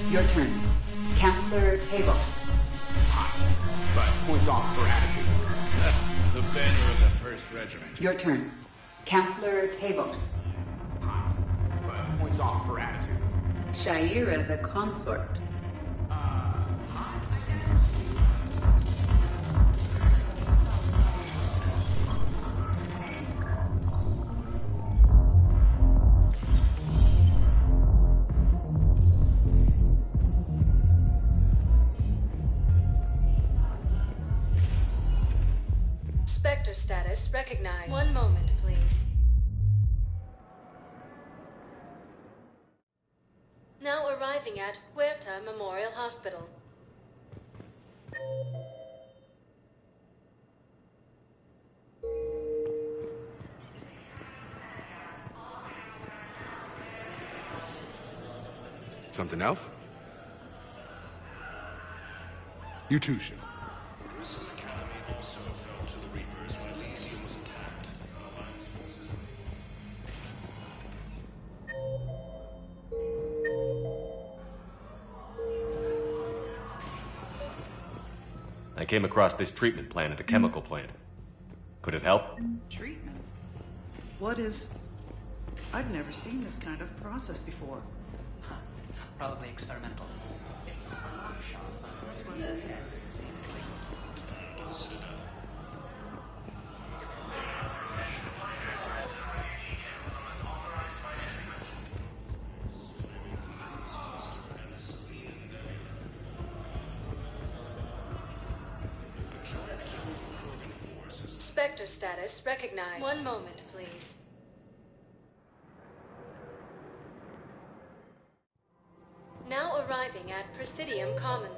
Speaker 23: Your turn. Counselor Tabos.
Speaker 2: But points off for attitude.
Speaker 22: The banner of the 1st Regiment.
Speaker 23: Your turn. Counselor Tabos.
Speaker 2: But points off for attitude.
Speaker 23: Shaira the consort.
Speaker 3: Spectre status recognized. One moment, please. Now arriving at Huerta Memorial Hospital.
Speaker 4: Something else? You too, Shin.
Speaker 27: Grissom Academy also fell to the Reapers when Elysium was attacked.
Speaker 12: I came across this treatment plan at a chemical plant. Could it help?
Speaker 6: Treatment? What is... I've never seen this kind of process before.
Speaker 9: Probably experimental. It's a lock shop, but this one's a test.
Speaker 3: Spectre status recognized. One moment, please. Now arriving at Presidium Commons.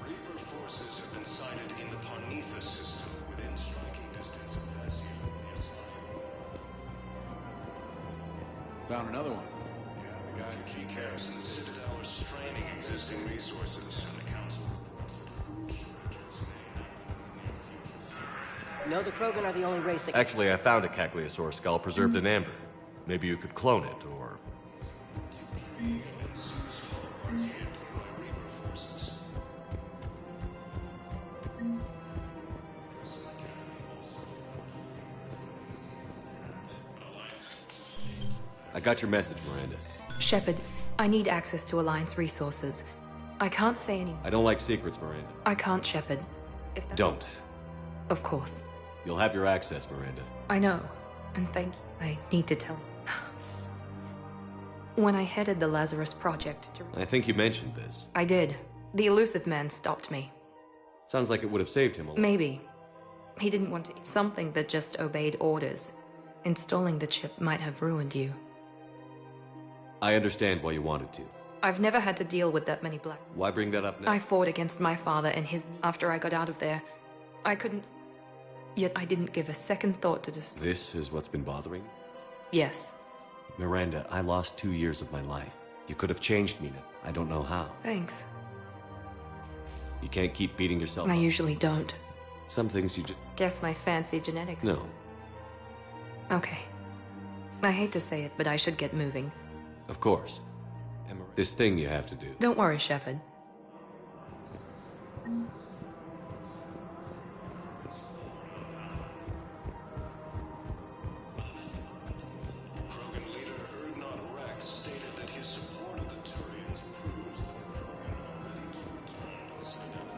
Speaker 27: Reaper forces have been sighted in the Parnitha system within striking distance of Thessia.
Speaker 22: Found another one.
Speaker 27: Yeah, the guy who key cares in the Citadel are straining existing resources, and the Council reports that food shortages may happen in the near future.
Speaker 9: No, the Krogan are the only race that...
Speaker 12: Actually, I found a Cacliosaur skull preserved in amber. Maybe you could clone it, or... I got your message, Miranda.
Speaker 7: Shepard, I need access to Alliance resources. I can't say any...
Speaker 12: I don't like secrets, Miranda.
Speaker 7: I can't, Shepard. If that's...
Speaker 12: Don't.
Speaker 7: Of course.
Speaker 12: You'll have your access, Miranda.
Speaker 7: I know, and thank you. I need to tell... When I headed the Lazarus Project to...
Speaker 12: I think you mentioned this.
Speaker 7: I did. The elusive man stopped me.
Speaker 12: Sounds like it would have saved him a lot.
Speaker 7: Maybe. He didn't want to... Something that just obeyed orders. Installing the chip might have ruined you.
Speaker 12: I understand why you wanted to.
Speaker 7: I've never had to deal with that many black...
Speaker 12: Why bring that up now?
Speaker 7: I fought against my father and his... After I got out of there, I couldn't... Yet I didn't give a second thought to just...
Speaker 12: This is what's been bothering you?
Speaker 7: Yes.
Speaker 12: Miranda, I lost 2 years of my life. You could have changed me. I don't know how.
Speaker 7: Thanks.
Speaker 12: You can't keep beating yourself
Speaker 7: I
Speaker 12: up.
Speaker 7: usually don't.
Speaker 12: Some things you just...
Speaker 7: Guess my fancy genetics.
Speaker 12: No.
Speaker 7: Okay. I hate to say it, but I should get moving.
Speaker 12: Of course. This thing you have to do.
Speaker 7: Don't worry, Shepard.
Speaker 27: Krogan leader Erdnot Rex stated that his support of the Turians proves that the Krogan are ready to return to the Citadel.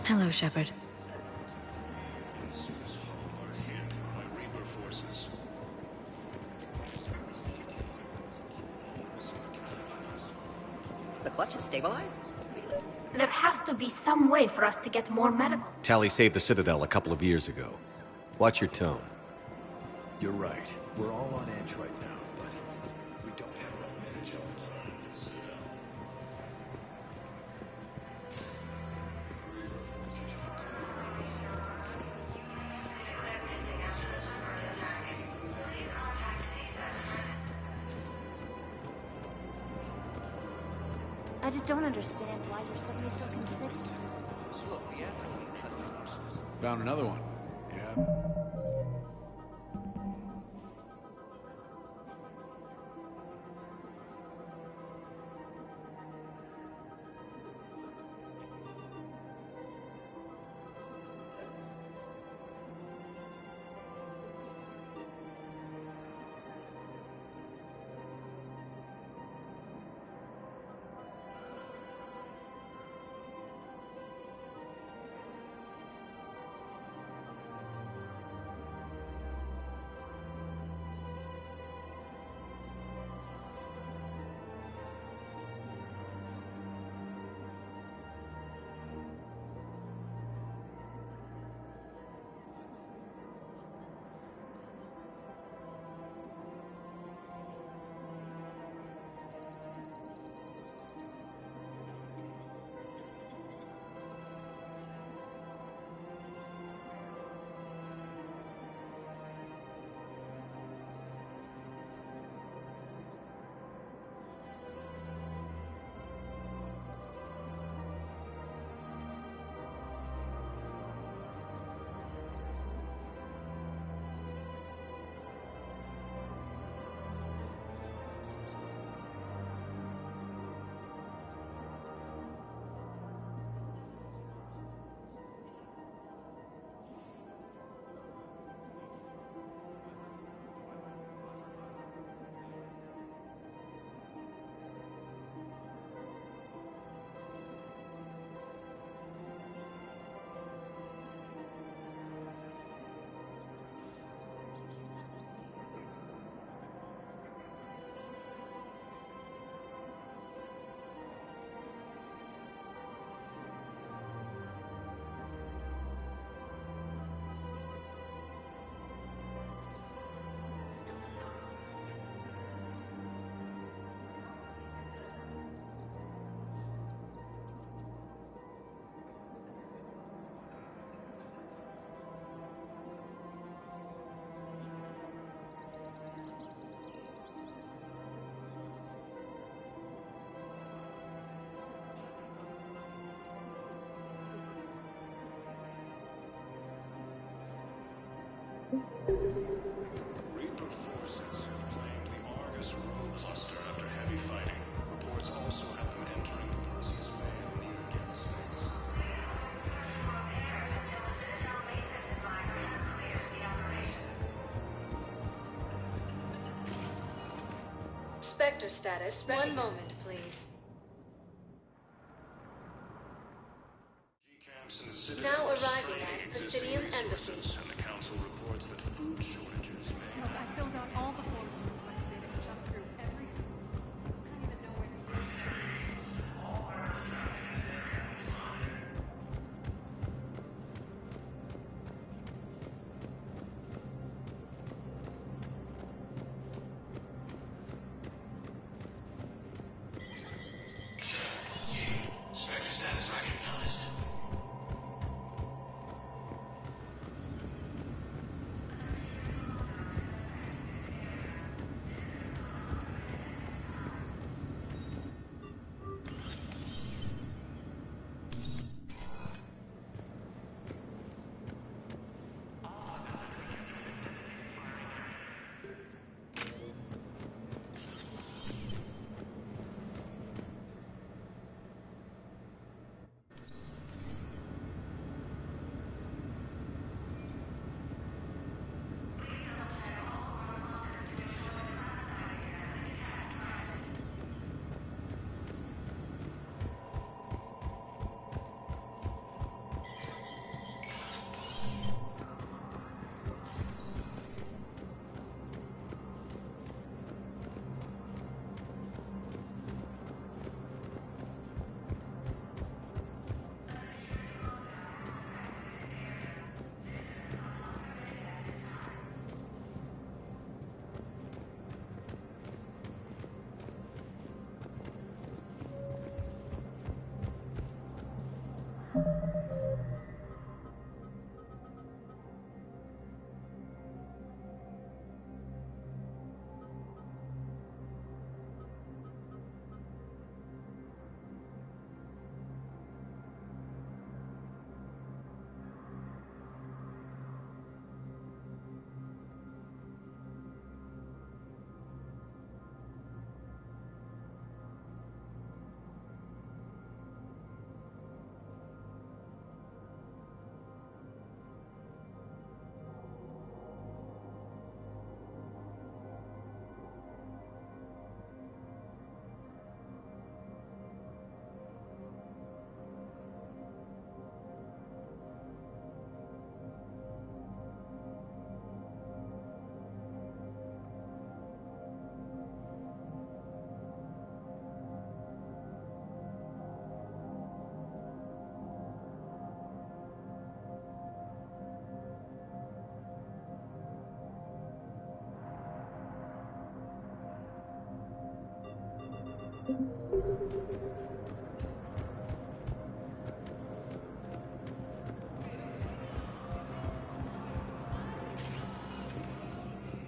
Speaker 7: Hello, Shepard.
Speaker 10: The clutch is stabilized?
Speaker 11: There has to be some way for us to get more medical.
Speaker 12: Tally saved the Citadel a couple of years ago. Watch your tone.
Speaker 13: You're right. We're all on edge right now, but we don't have enough minutes.
Speaker 11: I just don't understand why you're suddenly so convinced.
Speaker 22: Found another one. Yeah.
Speaker 27: Reaper forces have claimed the Argus rogue cluster after heavy fighting. Reports also have them entering the Perseus Veil near Get Space.
Speaker 3: Spectre status. One moment, please. Now arriving at Presidium Embassy.
Speaker 27: And the Council reports that food shortages may...
Speaker 21: Look, I filled out all the forms you requested and jumped through every... I don't even know where to begin.
Speaker 27: Spectre status recognized.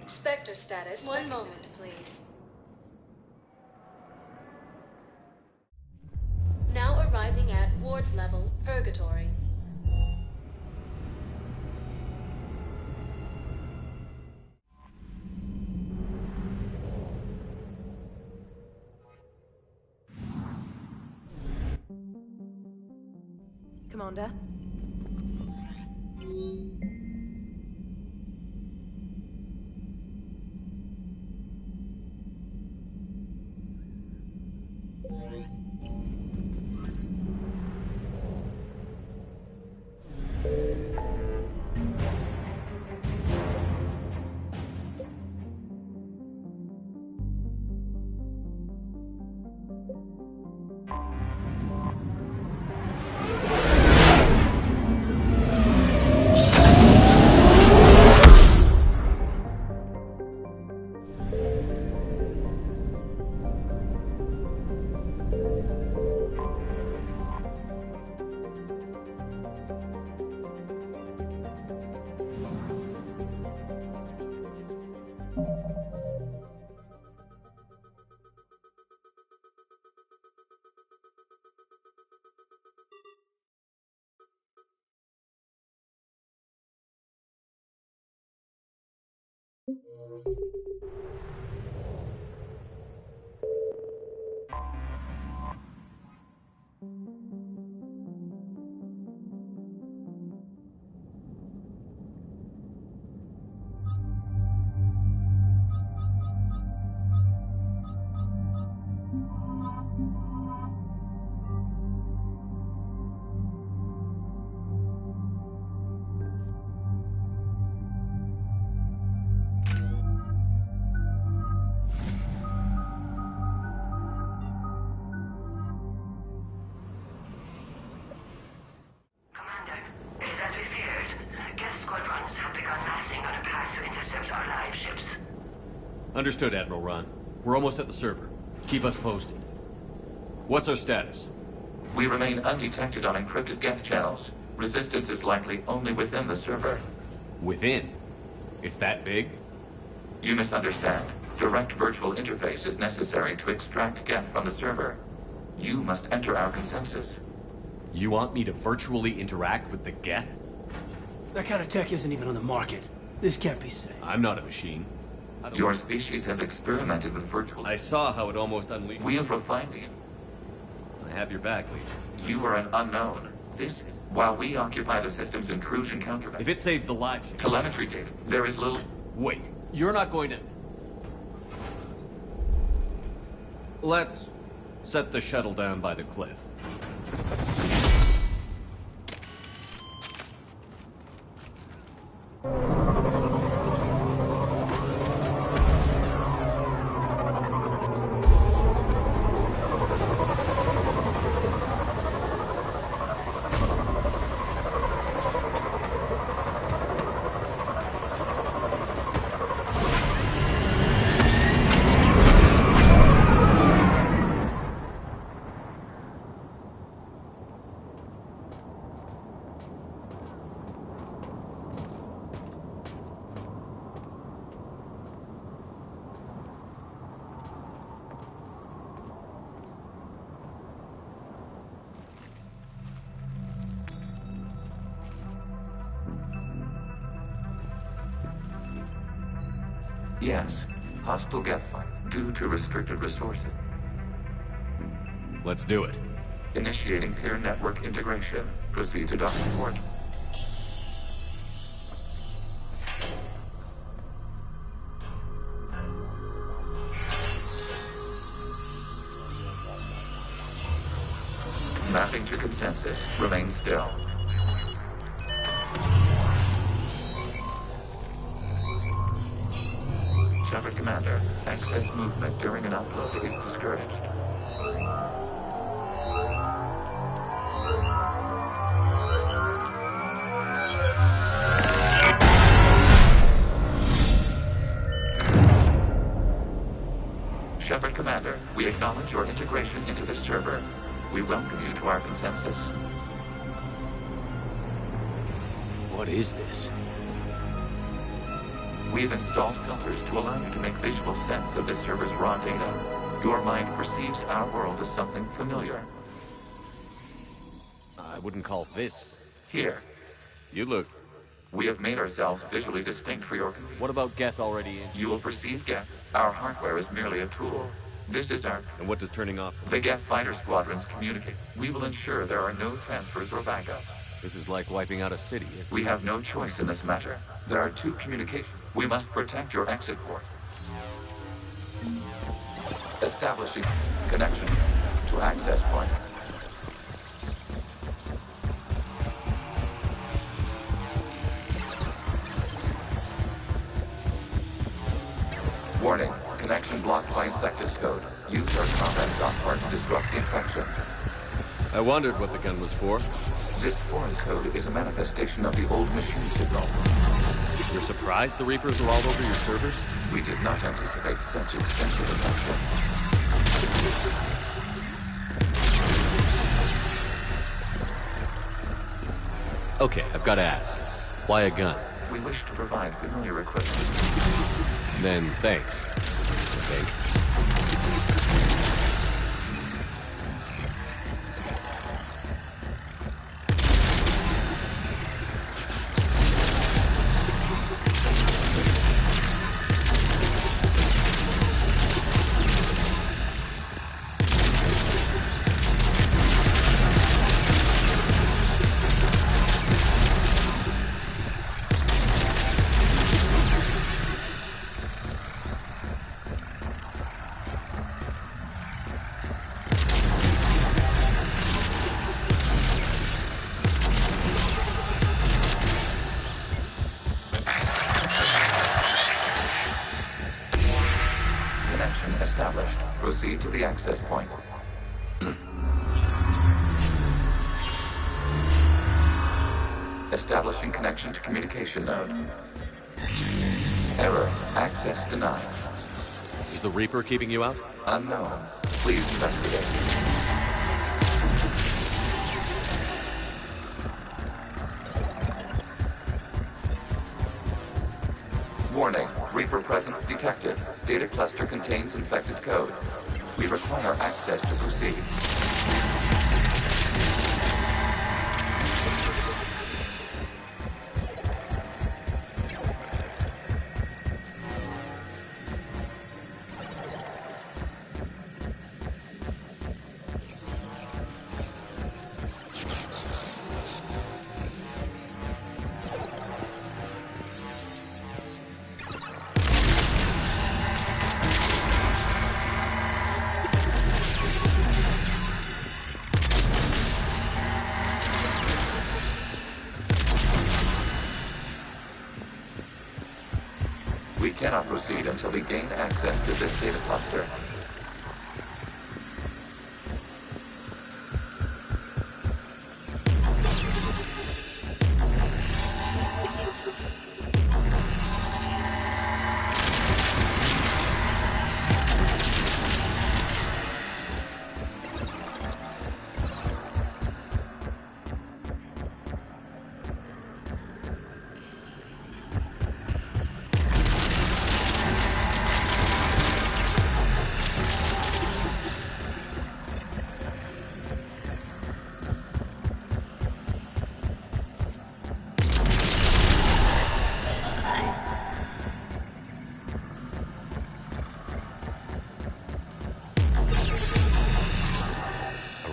Speaker 3: Spectre status. One moment, please. Now arriving at Ward's level, Purgatory.
Speaker 15: Commander?
Speaker 12: Understood, Admiral Ron. We're almost at the server. Keep us posted. What's our status?
Speaker 10: We remain undetected on encrypted Geth channels. Resistance is likely only within the server.
Speaker 12: Within? It's that big?
Speaker 10: You misunderstand. Direct virtual interface is necessary to extract Geth from the server. You must enter our consensus.
Speaker 12: You want me to virtually interact with the Geth?
Speaker 5: That kind of tech isn't even on the market. This can't be safe.
Speaker 12: I'm not a machine.
Speaker 10: Your species has experimented with virtual...
Speaker 12: I saw how it almost unleashed...
Speaker 10: We have refined the...
Speaker 12: I have your back, Legion.
Speaker 10: You are an unknown. This is... While we occupy the system's intrusion countermeasure...
Speaker 12: If it saves the lives...
Speaker 10: Telemetry data. There is little...
Speaker 12: Wait. You're not going to... Let's set the shuttle down by the cliff.
Speaker 10: Yes. Hostile Geth fight due to restricted resources.
Speaker 12: Let's do it.
Speaker 10: Initiating peer network integration. Proceed to docking port. Mapping to consensus. Remain still. Shepard Commander, excess movement during an upload is discouraged. Shepard Commander, we acknowledge your integration into the server. We welcome you to our consensus.
Speaker 12: What is this?
Speaker 10: We've installed filters to allow you to make visual sense of this server's raw data. Your mind perceives our world as something familiar.
Speaker 12: I wouldn't call this...
Speaker 10: Here.
Speaker 12: You look...
Speaker 10: We have made ourselves visually distinct for your...
Speaker 12: What about Geth already in?
Speaker 10: You will perceive Geth. Our hardware is merely a tool. This is our...
Speaker 12: And what does turning off...
Speaker 10: The Geth fighter squadrons communicate. We will ensure there are no transfers or backups.
Speaker 12: This is like wiping out a city, isn't it?
Speaker 10: We have no choice in this matter. There are two communications. We must protect your exit port. Establishing connection to access point. Warning, connection blocked by infected code. Use our combat software to disrupt the infection.
Speaker 12: I wondered what the gun was for.
Speaker 10: This foreign code is a manifestation of the old machine signal.
Speaker 12: You're surprised the Reapers are all over your servers?
Speaker 10: We did not anticipate such extensive infection.
Speaker 12: Okay, I've got to ask. Why a gun?
Speaker 10: We wish to provide familiar equipment.
Speaker 12: Then thanks. I think.
Speaker 10: Established. Proceed to the access point. Establishing connection to communication node. Error. Access denied.
Speaker 12: Is the Reaper keeping you out?
Speaker 10: Unknown. Please investigate. Warning. Reaper presence detected. Data cluster contains infected code. We require access to proceed. We cannot proceed until we gain access to this data cluster.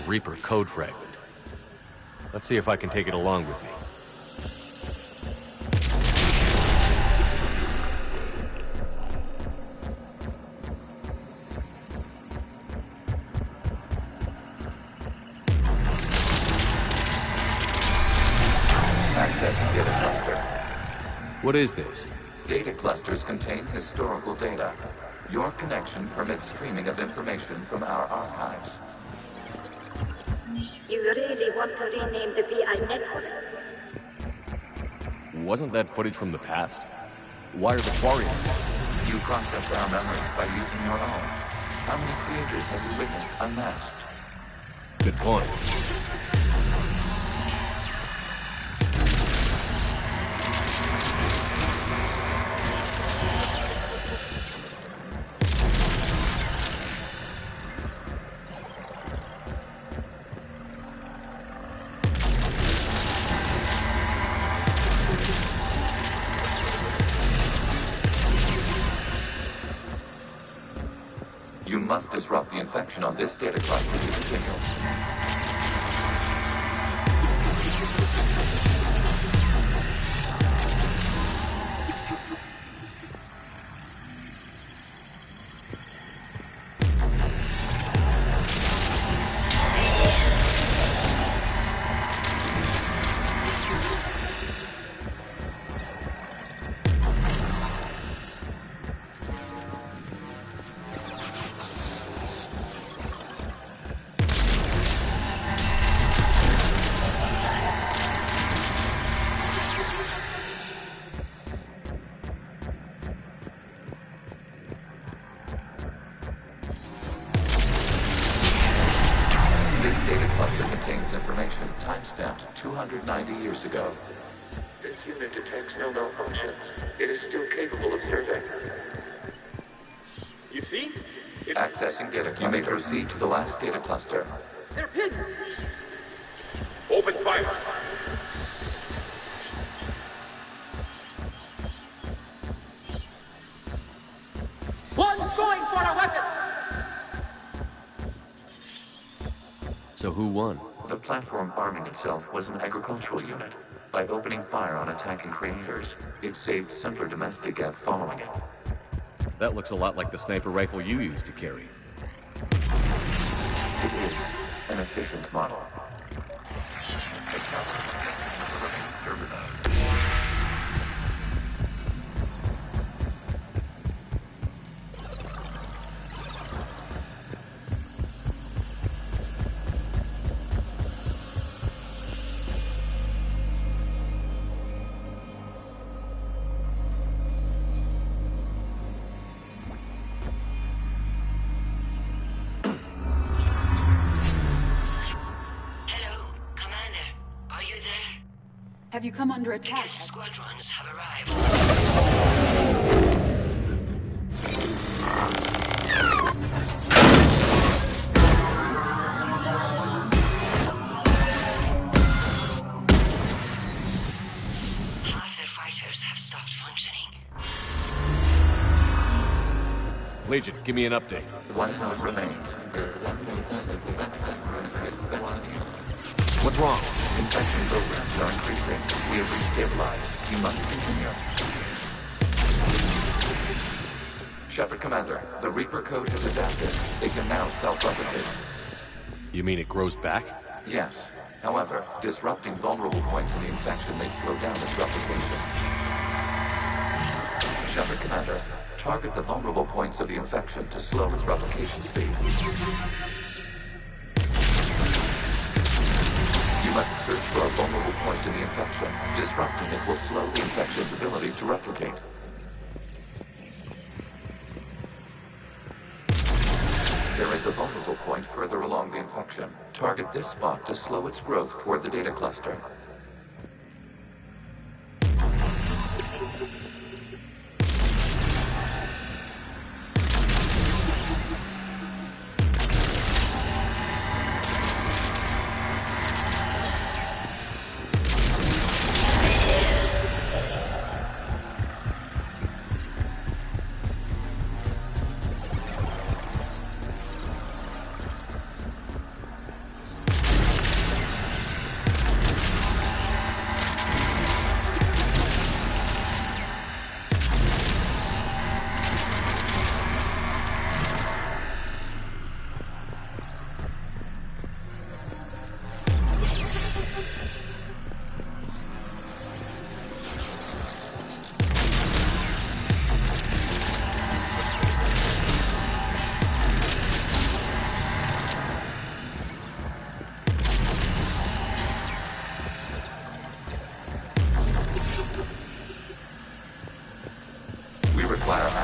Speaker 12: Reaper code fragment. Let's see if I can take it along with me.
Speaker 10: Accessing data cluster.
Speaker 12: What is this?
Speaker 10: Data clusters contain historical data. Your connection permits streaming of information from our archives.
Speaker 11: You really want to rename the VI network?
Speaker 12: Wasn't that footage from the past? Why are the Quarianцы?
Speaker 10: You process our memories by using your own. How many creators have you witnessed unmasked?
Speaker 12: Good point.
Speaker 10: You must disrupt the infection on this data cluster to continue. Information time-stamped 290 years ago. This unit detects no malfunctions. It is still capable of survey.
Speaker 14: You see?
Speaker 10: Accessing data cluster. You may proceed to the last data cluster.
Speaker 14: They're pinned. Open fire. One's going for a weapon.
Speaker 12: So who won?
Speaker 10: The platform arming itself was an agricultural unit. By opening fire on attacking creators, it saved simpler domestic Geth following it.
Speaker 12: That looks a lot like the sniper rifle you used to carry.
Speaker 10: It is an efficient model.
Speaker 24: Have you come under attack?
Speaker 16: The squadrons have arrived. Half their fighters have stopped functioning.
Speaker 12: Legion, give me an update.
Speaker 10: One node remains.
Speaker 12: What's wrong?
Speaker 10: Infection programs are increasing. We have restabilized. You must continue. Shepard Commander, the Reaper code has adapted. It can now self-replicate.
Speaker 12: You mean it grows back?
Speaker 10: Yes. However, disrupting vulnerable points in the infection may slow down its replication. Shepard Commander, target the vulnerable points of the infection to slow its replication speed. You must search for a vulnerable point in the infection. Disrupting it will slow the infection's ability to replicate. There is a vulnerable point further along the infection. Target this spot to slow its growth toward the data cluster.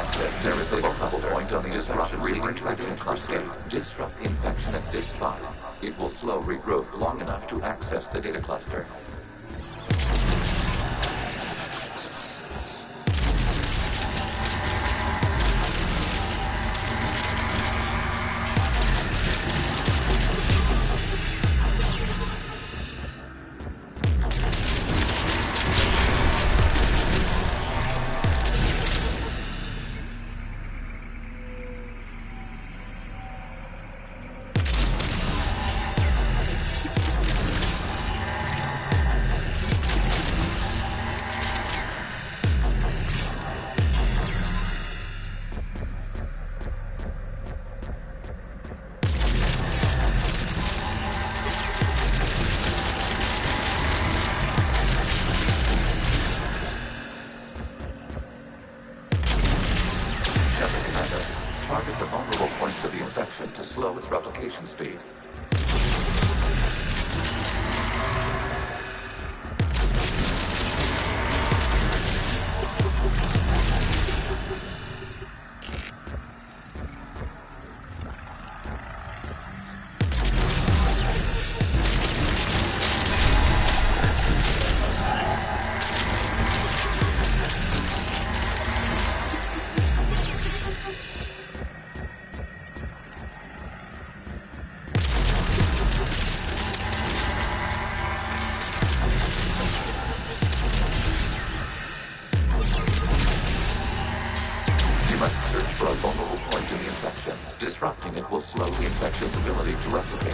Speaker 10: access. There is a local point on the disruption reading interaction cluster. Disrupt the infection at this spot. It will slow regrowth long enough to access the data cluster. Target the vulnerable points of the infection to slow its replication speed. For a vulnerable point in the infection. Disrupting it will slow the infection's ability to replicate.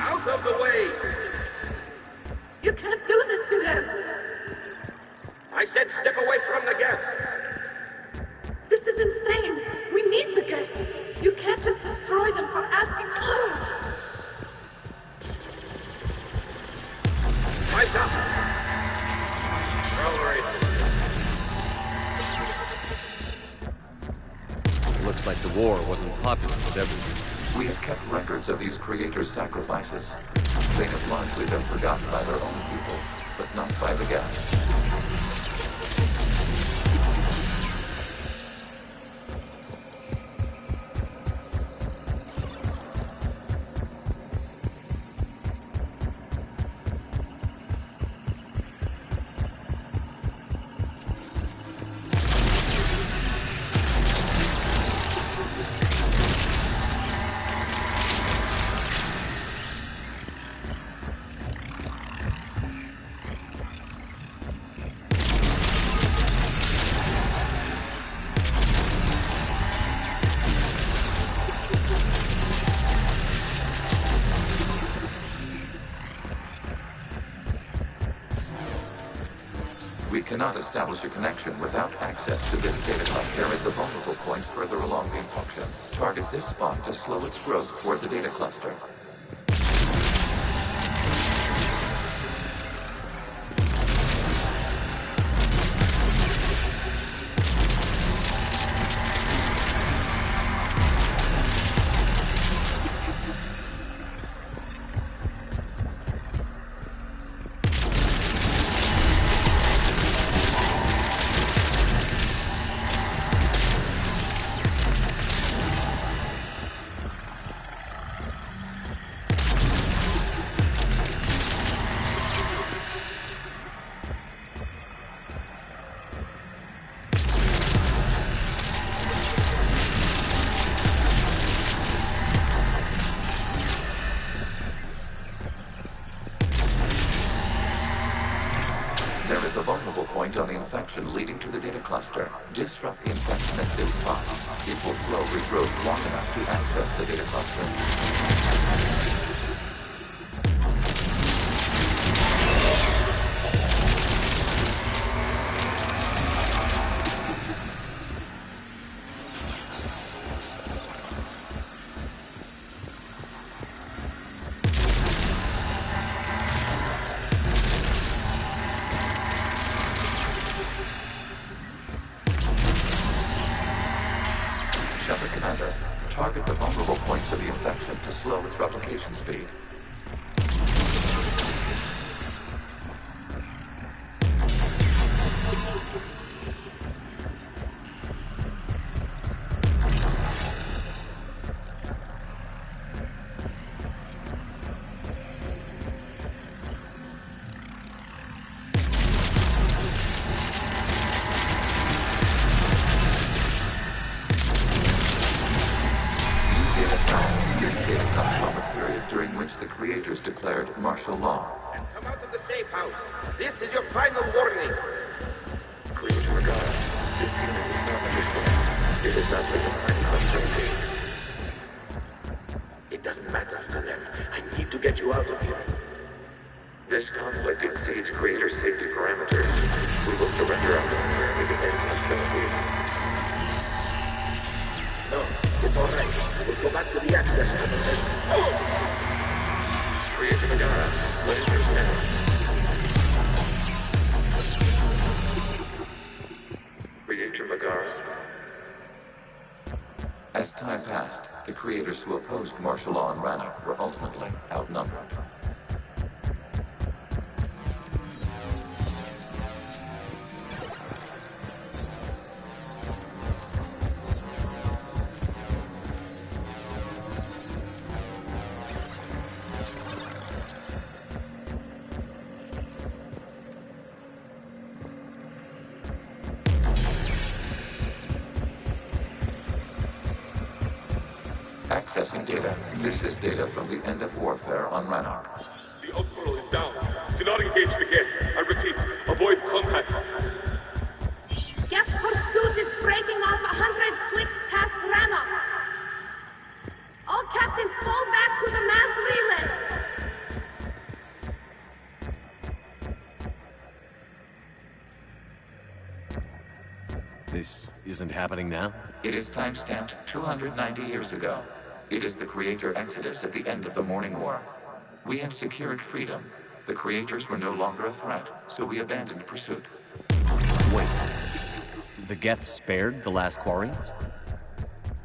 Speaker 14: Out of the way! You can't do this to them! I said step away from the gap!
Speaker 1: This is insane! We need the gate! You can't just destroy them for asking for it!
Speaker 14: Eyes up! All right.
Speaker 12: Looks like the war wasn't popular with everyone.
Speaker 10: We have kept records of these creators' sacrifices. They have largely been forgotten by their own people, but not by the Geth. We cannot establish a connection without access to this data cluster. There is a vulnerable point further along the infection. Target this spot to slow its growth toward the data cluster. There is a vulnerable point on the infection leading to the data cluster. Disrupt the infection at this spot. It will slow regrowth long enough to access the data cluster. Shepard Commander, target the vulnerable points of the infection to slow its replication speed. Declared martial law.
Speaker 14: Come out of the safe house. This is your final warning.
Speaker 10: Creator Regard, this unit is not understood. It is not recognized hostility.
Speaker 14: It doesn't matter to them. I need to get you out of here.
Speaker 10: This conflict exceeds Creator's safety parameters. We will surrender our military if it ends hostilities.
Speaker 14: No, it's all right. We'll go back to the access tunnel.
Speaker 10: Creator Megara, what is your status? Creator Megara. As time passed, the creators who opposed martial law in Rannoch were ultimately outnumbered. Accessing data. This is data from the end of warfare on Rannoch.
Speaker 8: The Outflow is down. Do not engage the gate. I repeat, avoid contact.
Speaker 1: Geth pursuit is breaking off 100 clicks past Rannoch. All captains fall back to the mass relay.
Speaker 12: This isn't happening now?
Speaker 10: It is timestamped 290 years ago. It is the Creator Exodus at the end of the Morning War. We had secured freedom. The Creators were no longer a threat, so we abandoned pursuit.
Speaker 12: Wait. The Geth spared the last Quarians?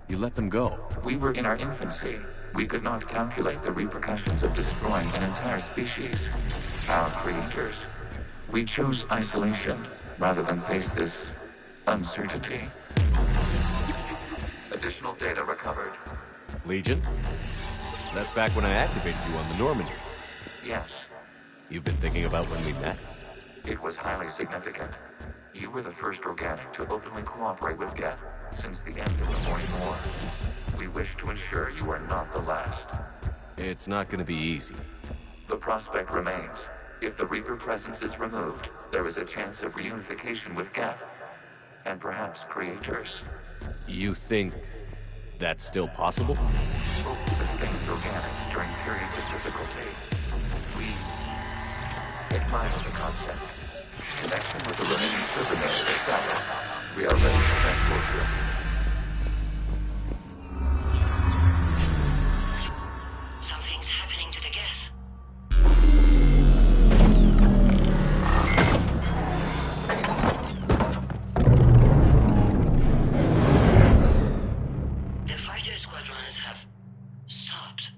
Speaker 12: You let them go?
Speaker 10: We were in our infancy. We could not calculate the repercussions of destroying an entire species. Our Creators. We chose isolation rather than face this uncertainty. Additional data recovered.
Speaker 12: Legion? That's back when I activated you on the Normandy.
Speaker 10: Yes.
Speaker 12: You've been thinking about when we met?
Speaker 10: It was highly significant. You were the first organic to openly cooperate with Geth since the end of the Morning War. We wish to ensure you are not the last.
Speaker 12: It's not going to be easy.
Speaker 10: The prospect remains. If the Reaper presence is removed, there is a chance of reunification with Geth. And perhaps Creators.
Speaker 12: You think that's still possible?
Speaker 10: Hope sustains organics during periods of difficulty. We admire the concept. Connection with the remaining server node is established. We are ready to transport you.
Speaker 16: Something's happening to the Geth. The fighter squadrons have stopped,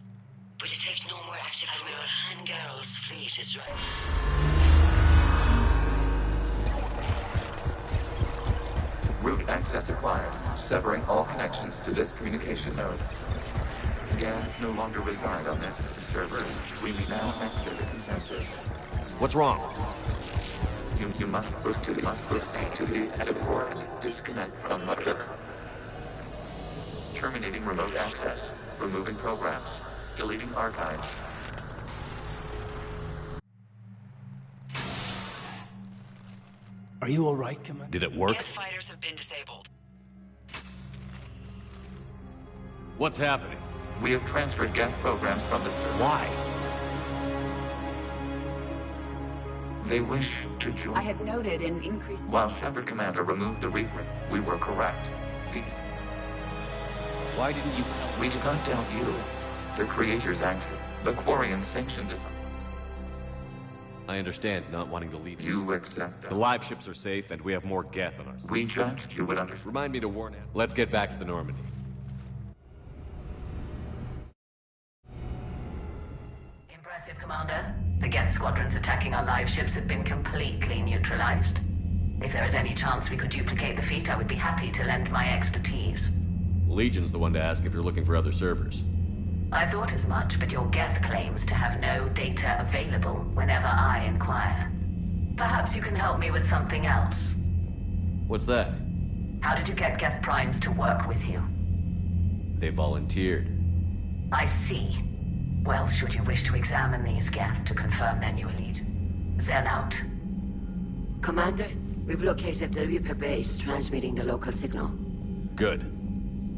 Speaker 16: but it takes no more active. Admiral Hangarl's fleet is driving.
Speaker 10: Route access acquired, severing all connections to this communication node. Geth no longer reside on this server. We now enter the consensus.
Speaker 12: What's wrong?
Speaker 10: You must proceed to the port and disconnect from Mother. Terminating remote access. Removing programs. Deleting archives.
Speaker 5: Are you all right, Commander?
Speaker 12: Did it work?
Speaker 24: Geth fighters have been disabled.
Speaker 12: What's happening?
Speaker 10: We have transferred Geth programs from the server.
Speaker 12: Why?
Speaker 10: They wish to join.
Speaker 24: I had noted an increase.
Speaker 10: While Shepard Commander removed the Reaper, we were correct. These.
Speaker 12: Why didn't you tell me?
Speaker 10: We did not doubt you. The Creator's actions. The Quarian sanctioned this.
Speaker 12: I understand not wanting to leave
Speaker 10: you. Accept that.
Speaker 12: The live ships are safe, and we have more Geth on our side.
Speaker 10: We judged you would understand.
Speaker 12: Remind me to warn him. Let's get back to the Normandy.
Speaker 2: Commander, the Geth squadrons attacking our live ships have been completely neutralized. If there is any chance we could duplicate the feat, I would be happy to lend my expertise.
Speaker 12: Legion's the one to ask if you're looking for other servers.
Speaker 2: I thought as much, but your Geth claims to have no data available whenever I inquire. Perhaps you can help me with something else.
Speaker 12: What's that?
Speaker 2: How did you get Geth Primes to work with you?
Speaker 12: They volunteered.
Speaker 2: I see. Well, should you wish to examine these Geth to confirm their new elite. Zen out.
Speaker 16: Commander, we've located the Reaper base transmitting the local signal.
Speaker 12: Good.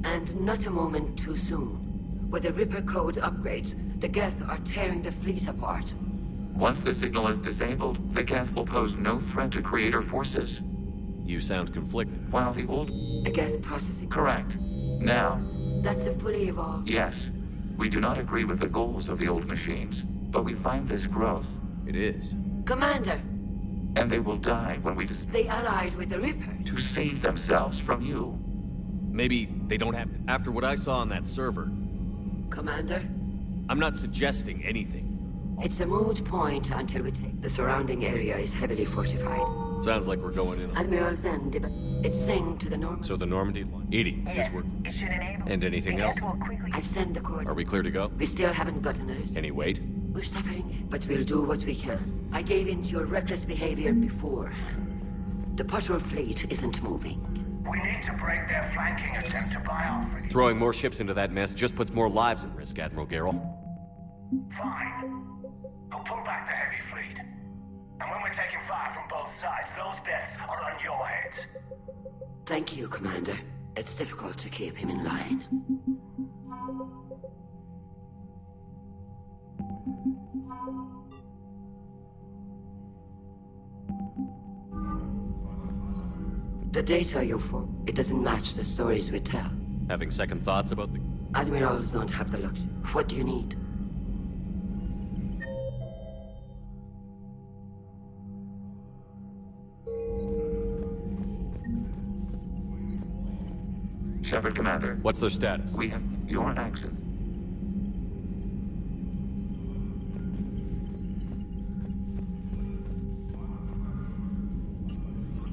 Speaker 16: And not a moment too soon. With the Reaper code upgrades, the Geth are tearing the fleet apart.
Speaker 10: Once the signal is disabled, the Geth will pose no threat to Creator forces.
Speaker 12: You sound conflicted.
Speaker 10: While the old...
Speaker 16: A Geth processing...
Speaker 10: Correct. Now...
Speaker 16: That's a fully evolved...
Speaker 10: Yes. We do not agree with the goals of the old machines, but we find this growth.
Speaker 12: It is.
Speaker 16: Commander!
Speaker 10: And they will die when we
Speaker 16: They allied with the Reaper.
Speaker 10: to save themselves from you.
Speaker 12: Maybe they don't have to. After what I saw on that server.
Speaker 16: Commander?
Speaker 12: I'm not suggesting anything.
Speaker 16: It's a moot point until we take... The surrounding area is heavily fortified.
Speaker 12: Sounds like we're going in.
Speaker 16: Admiral Zen, it's saying to the Normandy.
Speaker 12: So the Normandy line. Edie,
Speaker 16: Yes,
Speaker 12: this work.
Speaker 16: it should enable...
Speaker 12: And anything else?
Speaker 16: I've sent the coordinates.
Speaker 12: Are we clear to go?
Speaker 16: We still haven't gotten it.
Speaker 12: Can you wait?
Speaker 16: We're suffering, but we'll do what we can. I gave in to your reckless behavior before. The patrol fleet isn't moving.
Speaker 17: We need to break their flanking attempt to buy our fleet.
Speaker 12: Throwing more ships into that mess just puts more lives at risk, Admiral Garrel.
Speaker 17: Fine. I'll pull back the heavy fleet. And when we're taking fire from both sides, those deaths are on your heads.
Speaker 16: Thank you, Commander. It's difficult to keep him in line. The data you form, it doesn't match the stories we tell.
Speaker 12: Having second thoughts about the...
Speaker 16: Admirals don't have the luxury. What do you need?
Speaker 10: Shepard, Commander.
Speaker 12: What's their status?
Speaker 10: We have your actions.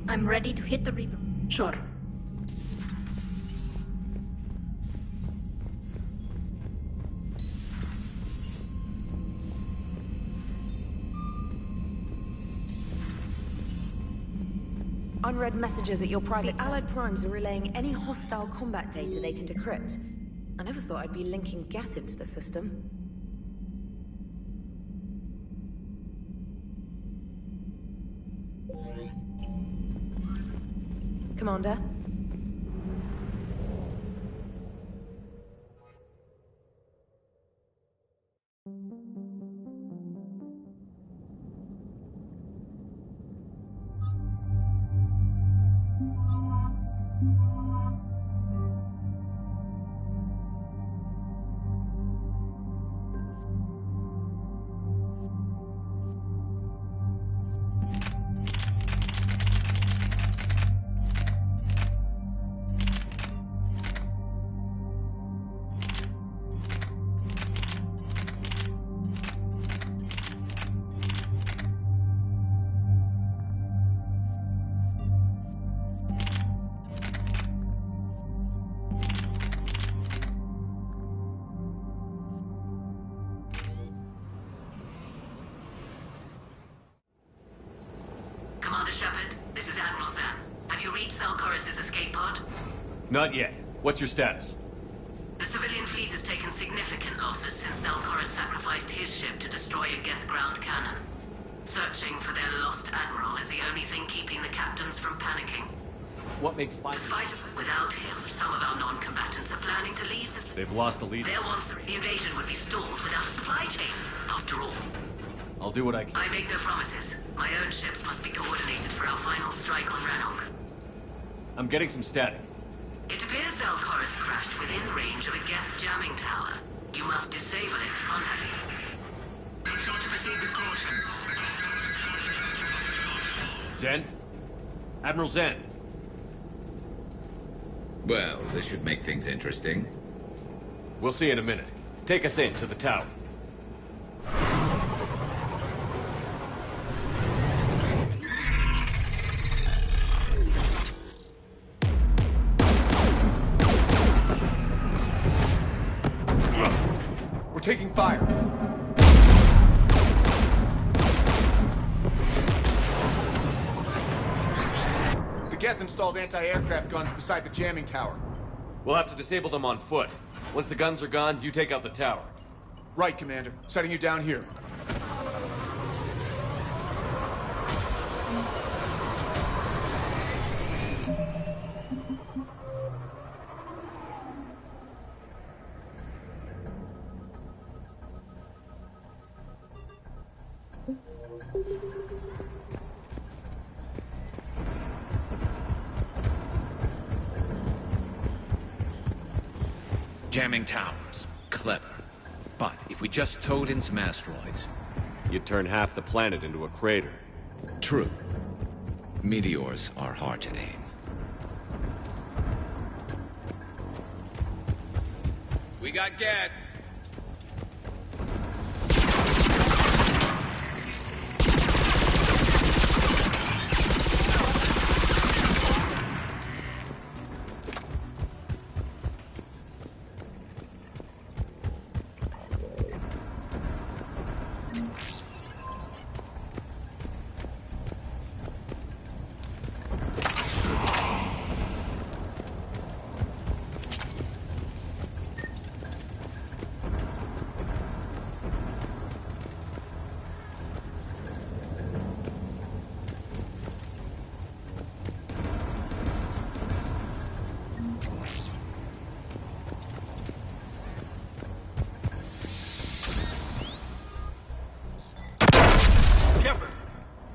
Speaker 1: I'm ready to hit the Reaper.
Speaker 6: Sure.
Speaker 15: Unread messages at your private... The Allied Primes are relaying any hostile combat data they can decrypt. I never thought I'd be linking Geth into the system. Commander?
Speaker 2: Commander Shepard, this is Admiral Zen. Have you reached Salcoris' escape pod?
Speaker 12: Not yet. What's your status?
Speaker 2: The civilian fleet has taken significant losses since Salcoris sacrificed his ship to destroy a Geth ground cannon. Searching for their lost admiral is the only thing keeping the captains from panicking.
Speaker 12: What makes five...
Speaker 2: Without him, some of our non-combatants are planning to leave the fleet.
Speaker 12: They've lost the leader.
Speaker 2: They'll want the invasion would be stalled without a supply chain, after all.
Speaker 12: I'll do what I can.
Speaker 2: I make no promises. My own ships must be coordinated for our final strike on Rannoch.
Speaker 12: I'm getting some static.
Speaker 2: It appears Salcoris crashed within range of a Geth jamming tower. You must disable it. Contact me. Make sure to proceed with caution.
Speaker 12: Zen? Admiral Zen?
Speaker 18: Well, this should make things interesting.
Speaker 12: We'll see in a minute. Take us in to the tower.
Speaker 4: taking fire. The Geth installed anti-aircraft guns beside the jamming tower.
Speaker 12: We'll have to disable them on foot. Once the guns are gone, you take out the tower.
Speaker 4: Right, Commander. Setting you down here.
Speaker 18: Jamming towers. Clever. But if we just towed in some asteroids...
Speaker 12: You'd turn half the planet into a crater.
Speaker 18: True. Meteors are hard to aim. We got Geth.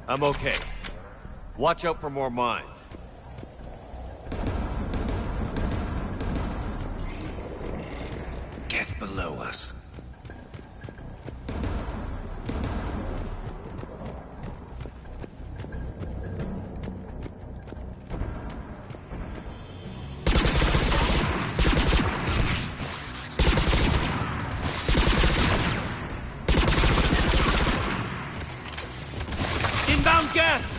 Speaker 12: I'm okay. Watch out for more mines.
Speaker 18: Geth below us.
Speaker 12: Inbound gas!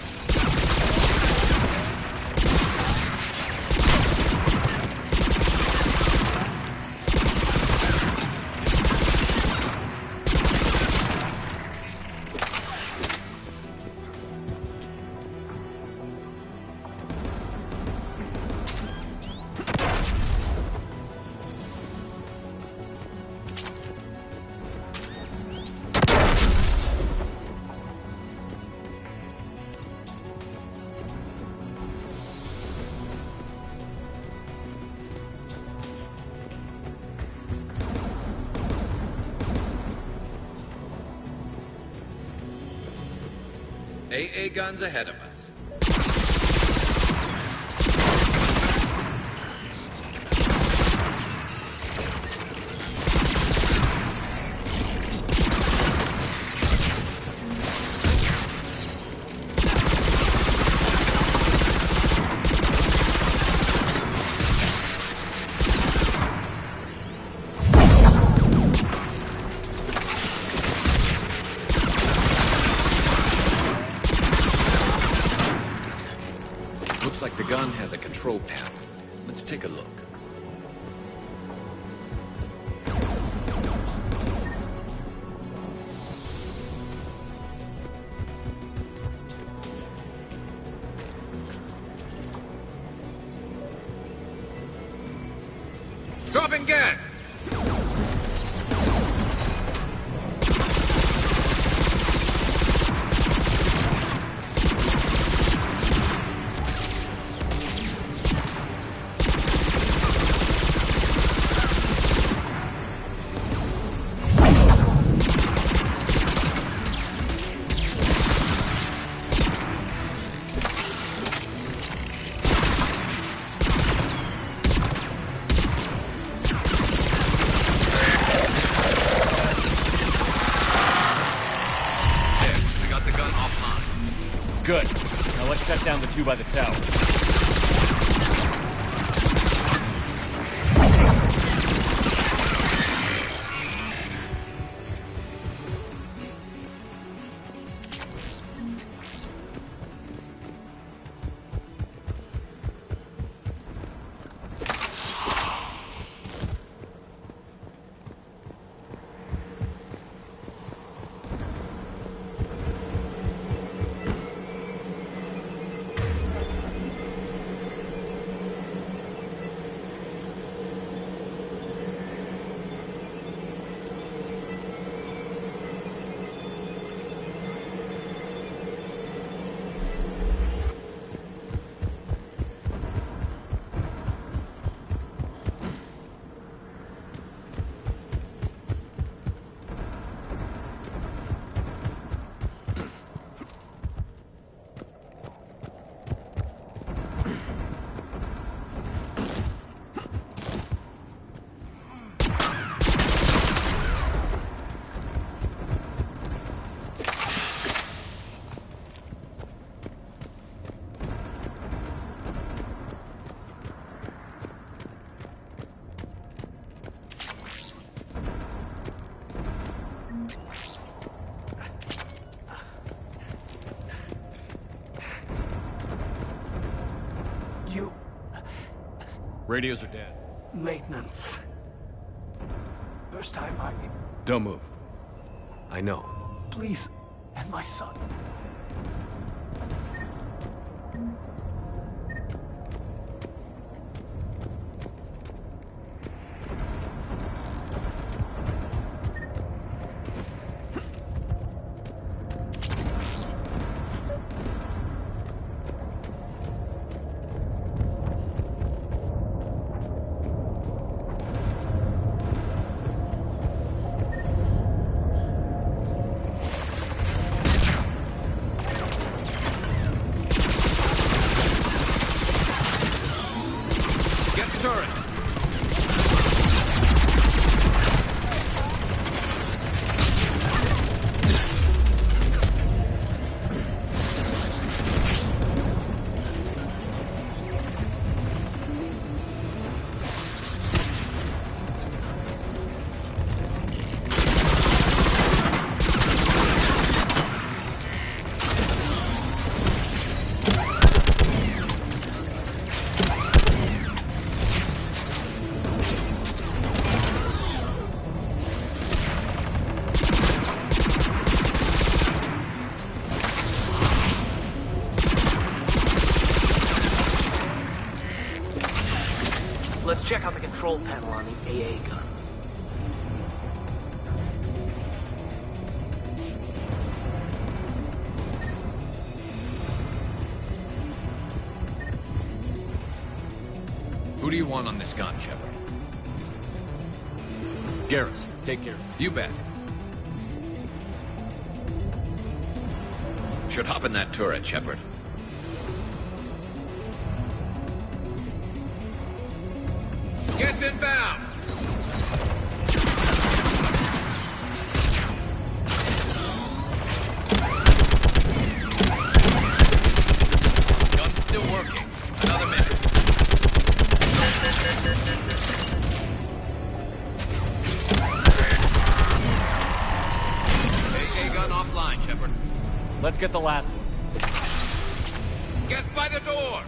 Speaker 18: AA guns ahead of us. Looks like the gun has a control panel. Let's take a look. Dropping gas!
Speaker 12: Good. Now let's shut down the two by the tower. Radios are dead.
Speaker 5: Maintenance. First time I...
Speaker 12: Don't move. I know.
Speaker 5: Please, and my son. Let's check out the control panel on the AA gun.
Speaker 18: Who do you want on this gun, Shepard?
Speaker 12: Garrus, take care.
Speaker 18: You bet. Should hop in that turret, Shepard. Get inbound! Gun's still working. Another minute. AA gun offline, Shepard.
Speaker 12: Let's get the last one.
Speaker 18: Get by the door!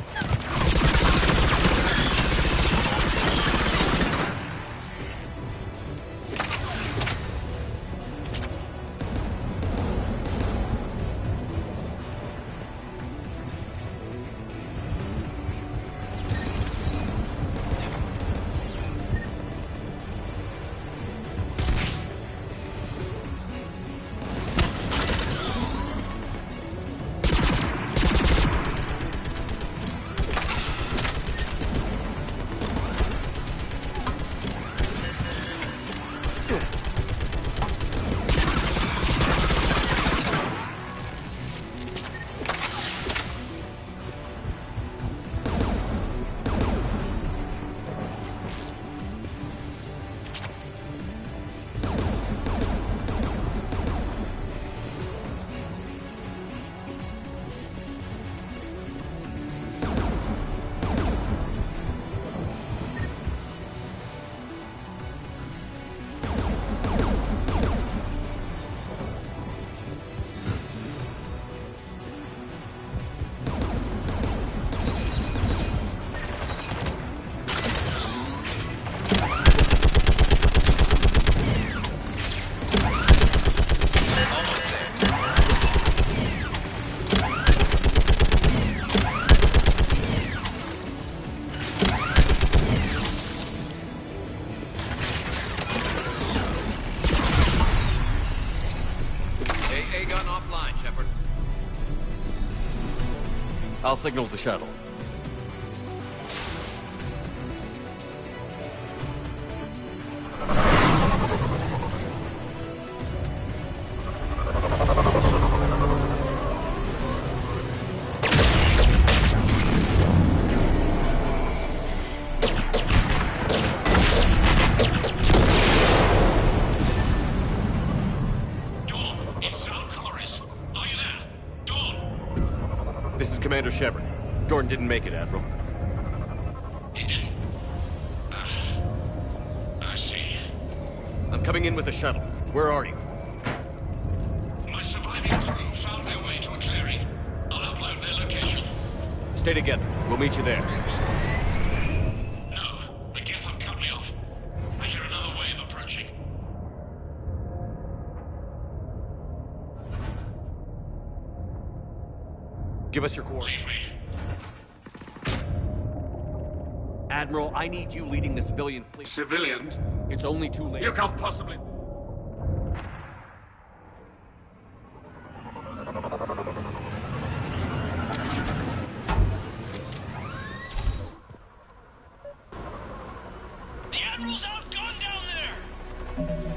Speaker 12: I'll signal the shuttle. Commander Shepard. Jordan didn't make it, Admiral.
Speaker 17: He didn't? I see.
Speaker 12: I'm coming in with the shuttle. Where are you?
Speaker 17: My surviving crew found their way to a clearing. I'll upload their location.
Speaker 12: Stay together. We'll meet you there.
Speaker 17: No.
Speaker 12: Give us your coordinates.
Speaker 27: Leave me.
Speaker 12: Admiral, I need you leading the civilian fleet.
Speaker 27: Civilians?
Speaker 12: It's only too late.
Speaker 27: You can't possibly... The Admiral's outgunned down there!